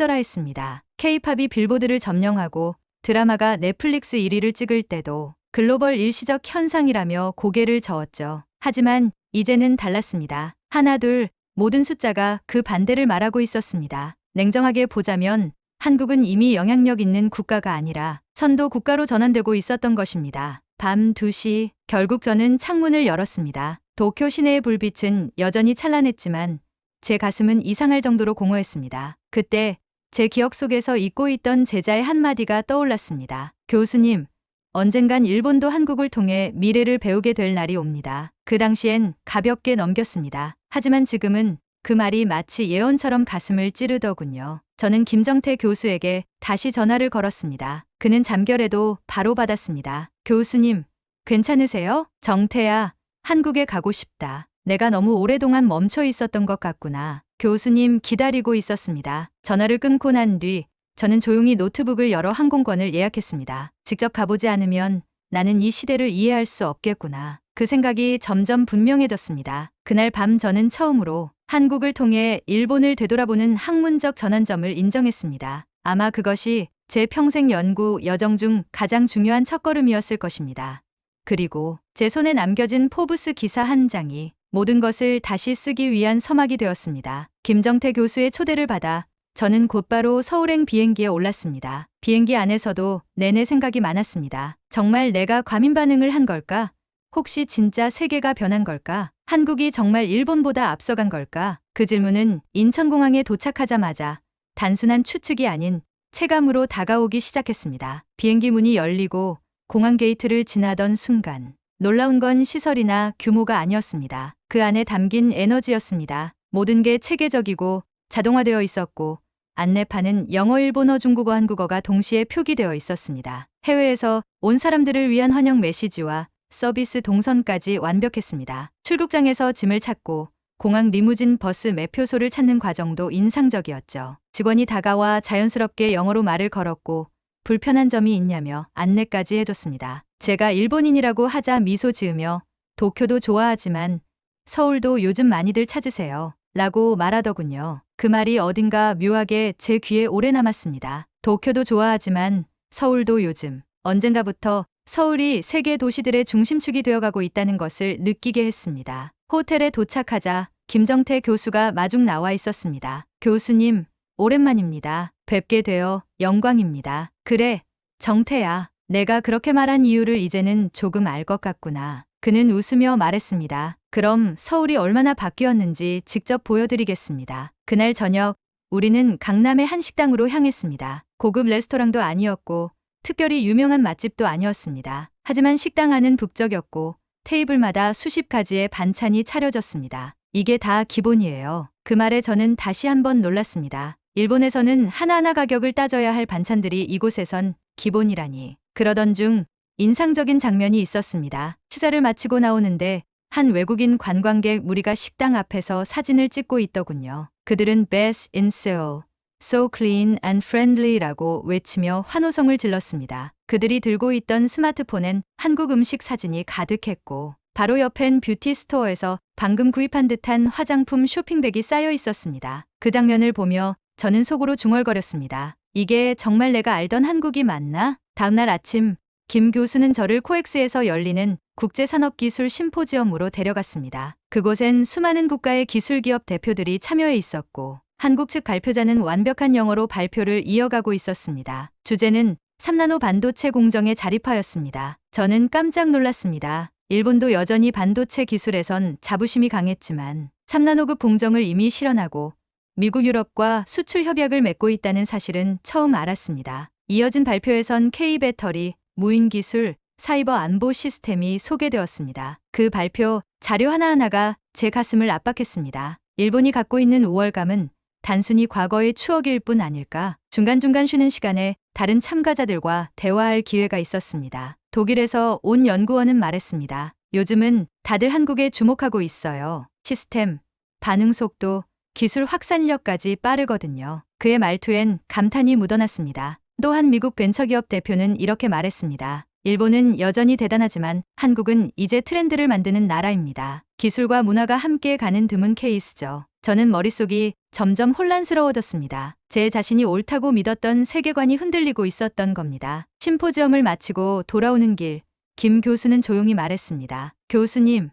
Speaker 1: 평가절하했습니다. K-팝이 빌보드를 점령하고 드라마가 넷플릭스 1위를 찍을 때도 글로벌 일시적 현상이라며 고개를 저었죠. 하지만 이제는 달랐습니다. 하나 둘 모든 숫자가 그 반대를 말하고 있었습니다. 냉정하게 보자면 한국은 이미 영향력 있는 국가가 아니라 선도 국가로 전환되고 있었던 것입니다. 밤 2시 결국 저는 창문을 열었습니다. 도쿄 시내의 불빛은 여전히 찬란했지만 제 가슴은 이상할 정도로 공허했습니다. 그때 제 기억 속에서 잊고 있던 제자의 한마디가 떠올랐습니다. 교수님, 언젠간 일본도 한국을 통해 미래를 배우게 될 날이 옵니다. 그 당시엔 가볍게 넘겼습니다. 하지만 지금은 그 말이 마치 예언처럼 가슴을 찌르더군요. 저는 김정태 교수에게 다시 전화를 걸었습니다. 그는 잠결에도 바로 받았습니다. 교수님, 괜찮으세요? 정태야, 한국에 가고 싶다. 내가 너무 오랫동안 멈춰 있었던 것 같구나. 교수님 기다리고 있었습니다. 전화를 끊고 난 뒤 저는 조용히 노트북을 열어 항공권을 예약했습니다. 직접 가보지 않으면 나는 이 시대를 이해할 수 없겠구나. 그 생각이 점점 분명해졌습니다. 그날 밤 저는 처음으로 한국을 통해 일본을 되돌아보는 학문적 전환점을 인정했습니다. 아마 그것이 제 평생 연구 여정 중 가장 중요한 첫걸음이었을 것입니다. 그리고 제 손에 남겨진 포브스 기사 한 장이 모든 것을 다시 쓰기 위한 서막이 되었습니다. 김정태 교수의 초대를 받아 저는 곧바로 서울행 비행기에 올랐습니다. 비행기 안에서도 내내 생각이 많았습니다. 정말 내가 과민 반응을 한 걸까? 혹시 진짜 세계가 변한 걸까? 한국이 정말 일본보다 앞서간 걸까? 그 질문은 인천공항에 도착하자마자 단순한 추측이 아닌 체감으로 다가오기 시작했습니다. 비행기 문이 열리고 공항 게이트를 지나던 순간 놀라운 건 시설이나 규모가 아니었습니다. 그 안에 담긴 에너지였습니다. 모든 게 체계적이고 자동화되어 있었고 안내판은 영어, 일본어, 중국어, 한국어가 동시에 표기되어 있었습니다. 해외에서 온 사람들을 위한 환영 메시지와 서비스 동선까지 완벽했습니다. 출국장에서 짐을 찾고 공항 리무진 버스 매표소를 찾는 과정도 인상적이었죠. 직원이 다가와 자연스럽게 영어로 말을 걸었고 불편한 점이 있냐며 안내까지 해줬습니다. 제가 일본인이라고 하자 미소 지으며 도쿄도 좋아하지만 서울도 요즘 많이들 찾으세요. 라고 말하더군요. 그 말이 어딘가 묘하게 제 귀에 오래 남았습니다. 도쿄도 좋아하지만 서울도 요즘 언젠가부터 서울이 세계 도시들의 중심축이 되어가고 있다는 것을 느끼게 했습니다. 호텔에 도착하자 김정태 교수가 마중 나와 있었습니다. 교수님, 오랜만입니다. 뵙게 되어 영광입니다. 그래, 정태야. 내가 그렇게 말한 이유를 이제는 조금 알 것 같구나. 그는 웃으며 말했습니다. 그럼 서울이 얼마나 바뀌었는지 직접 보여드리겠습니다. 그날 저녁 우리는 강남의 한 식당으로 향했습니다. 고급 레스토랑도 아니었고 특별히 유명한 맛집도 아니었습니다. 하지만 식당 안은 북적였고 테이블마다 수십 가지의 반찬이 차려졌습니다. 이게 다 기본이에요. 그 말에 저는 다시 한번 놀랐습니다. 일본에서는 하나하나 가격을 따져야 할 반찬들이 이곳에선 기본이라니. 그러던 중 인상적인 장면이 있었습니다. 식사를 마치고 나오는데 한 외국인 관광객 무리가 식당 앞에서 사진을 찍고 있더군요. 그들은 Best in Seoul, So clean and friendly라고 외치며 환호성을 질렀습니다. 그들이 들고 있던 스마트폰엔 한국 음식 사진이 가득했고 바로 옆엔 뷰티 스토어에서 방금 구입한 듯한 화장품 쇼핑백이 쌓여 있었습니다. 그 장면을 보며 저는 속으로 중얼거렸습니다. 이게 정말 내가 알던 한국이 맞나? 다음날 아침 김 교수는 저를 코엑스에서 열리는 국제산업기술 심포지엄으로 데려갔습니다. 그곳엔 수많은 국가의 기술기업 대표들이 참여해 있었고 한국 측 발표자는 완벽한 영어로 발표를 이어가고 있었습니다. 주제는 3나노 반도체 공정에 자립하였습니다. 저는 깜짝 놀랐습니다. 일본도 여전히 반도체 기술에선 자부심이 강했지만 3나노급 공정을 이미 실현하고 미국, 유럽과 수출 협약을 맺고 있다는 사실은 처음 알았습니다. 이어진 발표에선 K배터리, 무인기술, 사이버 안보 시스템이 소개되었습니다. 그 발표 자료 하나하나가 제 가슴을 압박했습니다. 일본이 갖고 있는 우월감은 단순히 과거의 추억일 뿐 아닐까? 중간중간 쉬는 시간에 다른 참가자들과 대화할 기회가 있었습니다. 독일에서 온 연구원은 말했습니다. 요즘은 다들 한국에 주목하고 있어요. 시스템, 반응 속도, 기술 확산력까지 빠르거든요. 그의 말투엔 감탄이 묻어났습니다. 또한 미국 벤처기업 대표는 이렇게 말했습니다. 일본은 여전히 대단하지만 한국은 이제 트렌드를 만드는 나라입니다. 기술과 문화가 함께 가는 드문 케이스죠. 저는 머릿속이 점점 혼란스러워졌습니다. 제 자신이 옳다고 믿었던 세계관이 흔들리고 있었던 겁니다. 심포지엄을 마치고 돌아오는 길, 김 교수는 조용히 말했습니다. 교수님,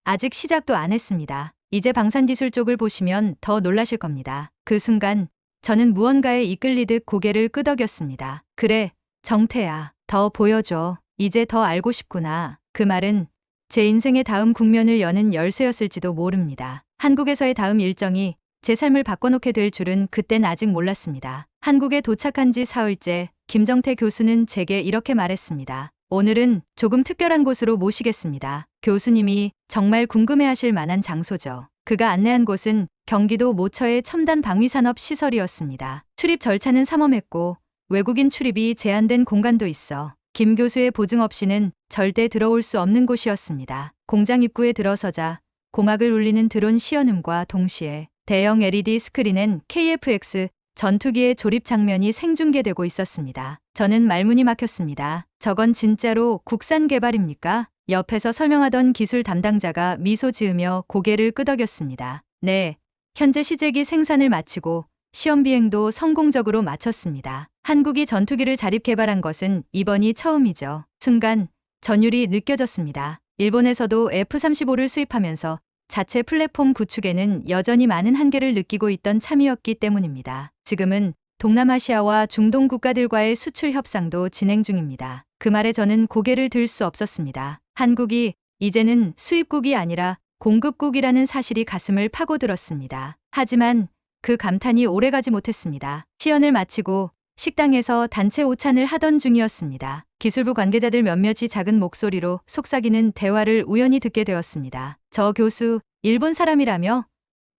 Speaker 1: 아직 시작도 안 했습니다. 이제 방산기술 쪽을 보시면 더 놀라실 겁니다. 그 순간 저는 무언가에 이끌리듯 고개를 끄덕였습니다. 그래, 정태야, 더 보여줘. 이제 더 알고 싶구나. 그 말은 제 인생의 다음 국면을 여는 열쇠였을지도 모릅니다. 한국에서의 다음 일정이 제 삶을 바꿔놓게 될 줄은 그땐 아직 몰랐습니다. 한국에 도착한 지 사흘째 김정태 교수는 제게 이렇게 말했습니다. 오늘은 조금 특별한 곳으로 모시겠습니다. 교수님이 정말 궁금해하실 만한 장소죠. 그가 안내한 곳은 경기도 모처의 첨단 방위산업 시설이었습니다. 출입 절차는 삼엄했고 외국인 출입이 제한된 공간도 있어 김 교수의 보증 없이는 절대 들어올 수 없는 곳이었습니다. 공장 입구에 들어서자 고막을 울리는 드론 시연음과 동시에 대형 LED 스크린엔 KF-X 전투기의 조립 장면이 생중계되고 있었습니다. 저는 말문이 막혔습니다. 저건 진짜로 국산 개발입니까? 옆에서 설명하던 기술 담당자가 미소 지으며 고개를 끄덕였습니다. 네, 현재 시제기 생산을 마치고 시험 비행도 성공적으로 마쳤습니다. 한국이 전투기를 자립 개발한 것은 이번이 처음이죠. 순간 전율이 느껴졌습니다. 일본에서도 F-35를 수입하면서 자체 플랫폼 구축에는 여전히 많은 한계를 느끼고 있던 참이었기 때문입니다. 지금은 동남아시아와 중동 국가들과의 수출 협상도 진행 중입니다. 그 말에 저는 고개를 들 수 없었습니다. 한국이 이제는 수입국이 아니라 공급국이라는 사실이 가슴을 파고들었습니다. 하지만 그 감탄이 오래가지 못했습니다. 시연을 마치고 식당에서 단체 오찬을 하던 중이었습니다. 기술부 관계자들 몇몇이 작은 목소리로 속삭이는 대화를 우연히 듣게 되었습니다. 저 교수, 일본 사람이라며?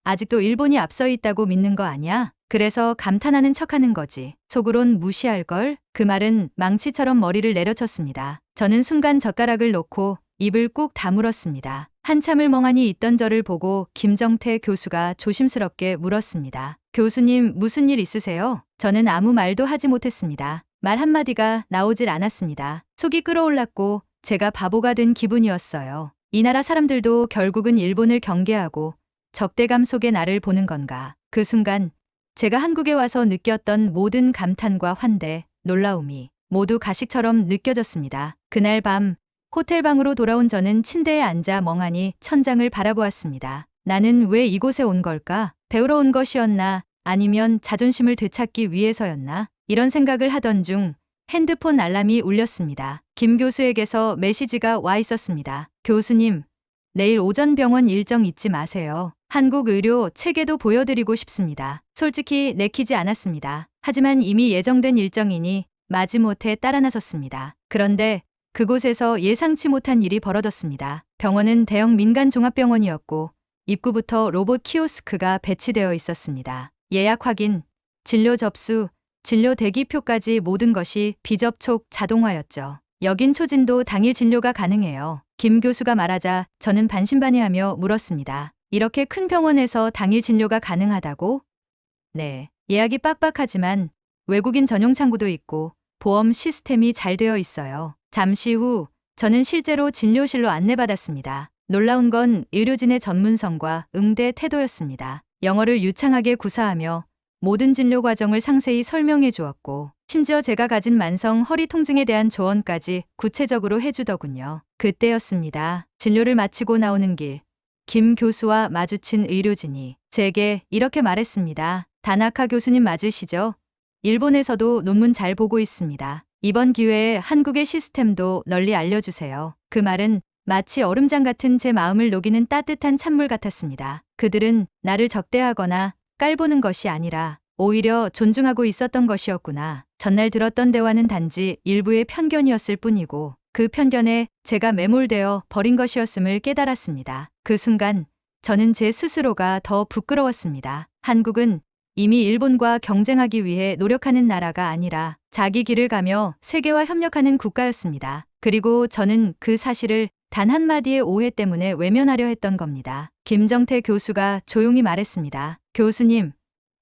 Speaker 1: 아직도 일본이 앞서 있다고 믿는 거 아니야? 그래서 감탄하는 척하는 거지. 속으론 무시할걸? 그 말은 망치처럼 머리를 내려쳤습니다. 저는 순간 젓가락을 놓고 입을 꾹 다물었습니다. 한참을 멍하니 있던 저를 보고 김정태 교수가 조심스럽게 물었습니다. 교수님, 무슨 일 있으세요? 저는 아무 말도 하지 못했습니다. 말 한마디가 나오질 않았습니다. 속이 끓어올랐고 제가 바보가 된 기분이었어요. 이 나라 사람들도 결국은 일본을 경계하고 적대감 속에 나를 보는 건가. 그 순간 제가 한국에 와서 느꼈던 모든 감탄과 환대, 놀라움이 모두 가식처럼 느껴졌습니다. 그날 밤 호텔 방으로 돌아온 저는 침대에 앉아 멍하니 천장을 바라보았습니다. 나는 왜 이곳에 온 걸까? 배우러 온 것이었나? 아니면 자존심을 되찾기 위해서였나? 이런 생각을 하던 중 핸드폰 알람이 울렸습니다. 김 교수에게서 메시지가 와 있었습니다. 교수님, 내일 오전 병원 일정 잊지 마세요. 한국 의료 체계도 보여드리고 싶습니다. 솔직히 내키지 않았습니다. 하지만 이미 예정된 일정이니 마지못해 따라 나섰습니다. 그런데 그곳에서 예상치 못한 일이 벌어졌습니다. 병원은 대형 민간 종합병원이었고 입구부터 로봇 키오스크가 배치되어 있었습니다. 예약 확인, 진료 접수, 진료 대기표까지 모든 것이 비접촉 자동화였죠. 여긴 초진도 당일 진료가 가능해요. 김 교수가 말하자 저는 반신반의하며 물었습니다. 이렇게 큰 병원에서 당일 진료가 가능하다고? 네, 예약이 빡빡하지만 외국인 전용 창구도 있고 보험 시스템이 잘 되어 있어요. 잠시 후 저는 실제로 진료실로 안내받았습니다. 놀라운 건 의료진의 전문성과 응대 태도였습니다. 영어를 유창하게 구사하며 모든 진료 과정을 상세히 설명해 주었고 심지어 제가 가진 만성 허리 통증에 대한 조언까지 구체적으로 해주더군요. 그때였습니다. 진료를 마치고 나오는 길, 김 교수와 마주친 의료진이 제게 이렇게 말했습니다. 다나카 교수님 맞으시죠? 일본에서도 논문 잘 보고 있습니다. 이번 기회에 한국의 시스템도 널리 알려주세요. 그 말은 마치 얼음장 같은 제 마음을 녹이는 따뜻한 찬물 같았습니다. 그들은 나를 적대하거나 깔보는 것이 아니라 오히려 존중하고 있었던 것이었구나. 전날 들었던 대화는 단지 일부의 편견이었을 뿐이고 그 편견에 제가 매몰되어 버린 것이었음을 깨달았습니다. 그 순간 저는 제 스스로가 더 부끄러웠습니다. 한국은 이미 일본과 경쟁하기 위해 노력하는 나라가 아니라 자기 길을 가며 세계와 협력하는 국가였습니다. 그리고 저는 그 사실을 단 한마디의 오해 때문에 외면하려 했던 겁니다. 김정태 교수가 조용히 말했습니다. 교수님,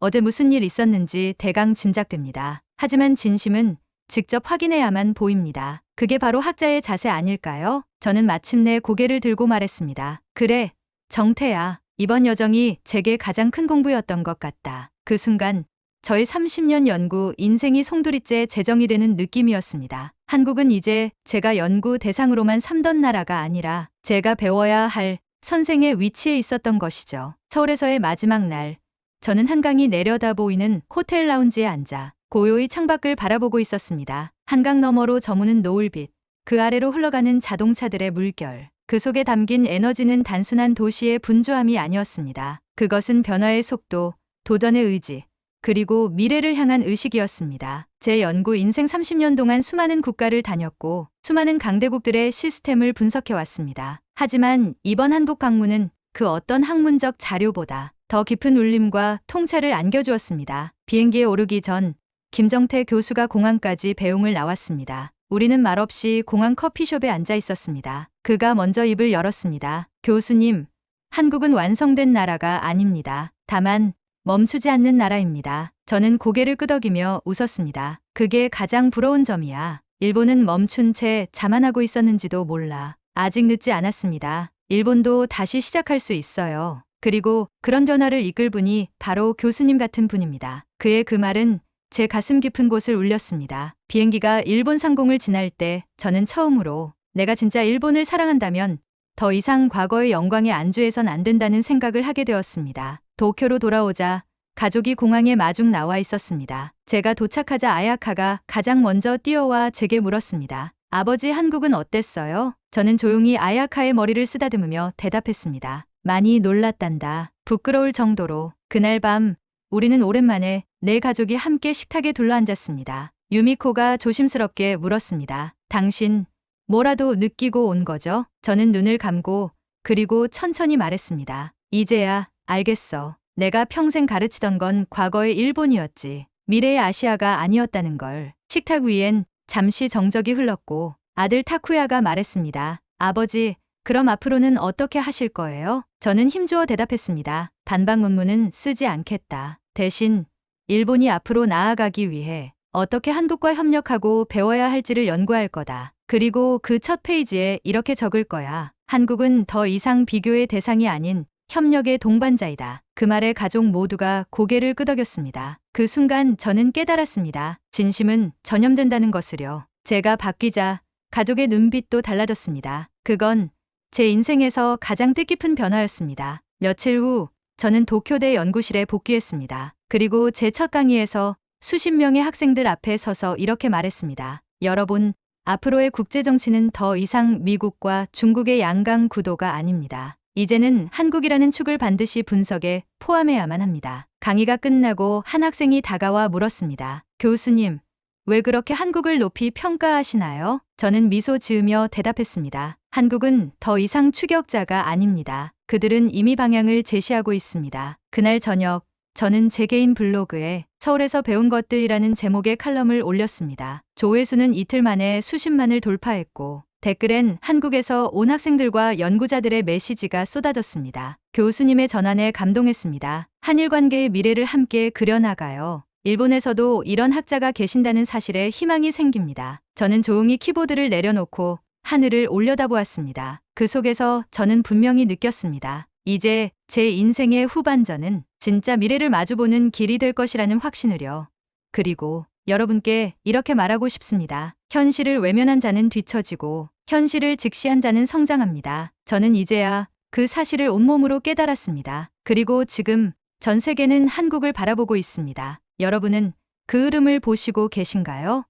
Speaker 1: 어제 무슨 일 있었는지 대강 짐작됩니다. 하지만 진심은 직접 확인해야만 보입니다. 그게 바로 학자의 자세 아닐까요? 저는 마침내 고개를 들고 말했습니다. 그래, 정태야. 이번 여정이 제게 가장 큰 공부였던 것 같다. 그 순간 저의 30년 연구 인생이 송두리째 재정이 되는 느낌이었습니다. 한국은 이제 제가 연구 대상으로만 삼던 나라가 아니라 제가 배워야 할 선생의 위치에 있었던 것이죠. 서울에서의 마지막 날, 저는 한강이 내려다 보이는 호텔 라운지에 앉아 고요히 창밖을 바라보고 있었습니다. 한강 너머로 저무는 노을빛, 그 아래로 흘러가는 자동차들의 물결. 그 속에 담긴 에너지는 단순한 도시의 분주함이 아니었습니다. 그것은 변화의 속도, 도전의 의지, 그리고 미래를 향한 의식이었습니다. 제 연구 인생 30년 동안 수많은 국가를 다녔고 수많은 강대국들의 시스템을 분석해왔습니다. 하지만 이번 한국 방문은 그 어떤 학문적 자료보다 더 깊은 울림과 통찰을 안겨주었습니다. 비행기에 오르기 전 김정태 교수가 공항까지 배웅을 나왔습니다. 우리는 말없이 공항 커피숍에 앉아 있었습니다. 그가 먼저 입을 열었습니다. 교수님, 한국은 완성된 나라가 아닙니다. 다만 멈추지 않는 나라입니다. 저는 고개를 끄덕이며 웃었습니다. 그게 가장 부러운 점이야. 일본은 멈춘 채 자만하고 있었는지도 몰라. 아직 늦지 않았습니다. 일본도 다시 시작할 수 있어요. 그리고 그런 변화를 이끌 분이 바로 교수님 같은 분입니다. 그의 그 말은 제 가슴 깊은 곳을 울렸습니다. 비행기가 일본 상공을 지날 때 저는 처음으로 내가 진짜 일본을 사랑한다면 더 이상 과거의 영광에 안주해선 안 된다는 생각을 하게 되었습니다. 도쿄로 돌아오자 가족이 공항에 마중 나와 있었습니다. 제가 도착하자 아야카가 가장 먼저 뛰어와 제게 물었습니다. 아버지, 한국은 어땠어요? 저는 조용히 아야카의 머리를 쓰다듬으며 대답했습니다. 많이 놀랐단다. 부끄러울 정도로. 그날 밤 우리는 오랜만에 내 가족이 함께 식탁에 둘러앉았습니다. 유미코가 조심스럽게 물었습니다. 당신 뭐라도 느끼고 온 거죠? 저는 눈을 감고 그리고 천천히 말했습니다. 이제야 알겠어. 내가 평생 가르치던 건 과거의 일본이었지. 미래의 아시아가 아니었다는 걸. 식탁 위엔 잠시 정적이 흘렀고 아들 타쿠야가 말했습니다. 아버지, 그럼 앞으로는 어떻게 하실 거예요? 저는 힘주어 대답했습니다. 반박 논문은 쓰지 않겠다. 대신 일본이 앞으로 나아가기 위해 어떻게 한국과 협력하고 배워야 할지를 연구할 거다. 그리고 그 첫 페이지에 이렇게 적을 거야. 한국은 더 이상 비교의 대상이 아닌 협력의 동반자이다. 그 말에 가족 모두가 고개를 끄덕였습니다. 그 순간 저는 깨달았습니다. 진심은 전염된다는 것을요. 제가 바뀌자 가족의 눈빛도 달라졌습니다. 그건 제 인생에서 가장 뜻깊은 변화였습니다. 며칠 후 저는 도쿄대 연구실에 복귀했습니다. 그리고 제 첫 강의에서 수십 명의 학생들 앞에 서서 이렇게 말했습니다. 여러분, 앞으로의 국제정치는 더 이상 미국과 중국의 양강 구도가 아닙니다. 이제는 한국이라는 축을 반드시 분석에 포함해야만 합니다. 강의가 끝나고 한 학생이 다가와 물었습니다. 교수님, 왜 그렇게 한국을 높이 평가하시나요? 저는 미소 지으며 대답했습니다. 한국은 더 이상 추격자가 아닙니다. 그들은 이미 방향을 제시하고 있습니다. 그날 저녁, 저는 제 개인 블로그에 서울에서 배운 것들이라는 제목의 칼럼을 올렸습니다. 조회수는 이틀 만에 수십만을 돌파했고 댓글엔 한국에서 온 학생들과 연구자들의 메시지가 쏟아졌습니다. 교수님의 전환에 감동했습니다. 한일 관계의 미래를 함께 그려나가요. 일본에서도 이런 학자가 계신다는 사실에 희망이 생깁니다. 저는 조용히 키보드를 내려놓고 하늘을 올려다보았습니다. 그 속에서 저는 분명히 느꼈습니다. 이제 제 인생의 후반전은 진짜 미래를 마주보는 길이 될 것이라는 확신을요. 그리고 여러분께 이렇게 말하고 싶습니다. 현실을 외면한 자는 뒤처지고 현실을 직시한 자는 성장합니다. 저는 이제야 그 사실을 온몸으로 깨달았습니다. 그리고 지금 전 세계는 한국을 바라보고 있습니다. 여러분은 그 흐름을 보시고 계신가요?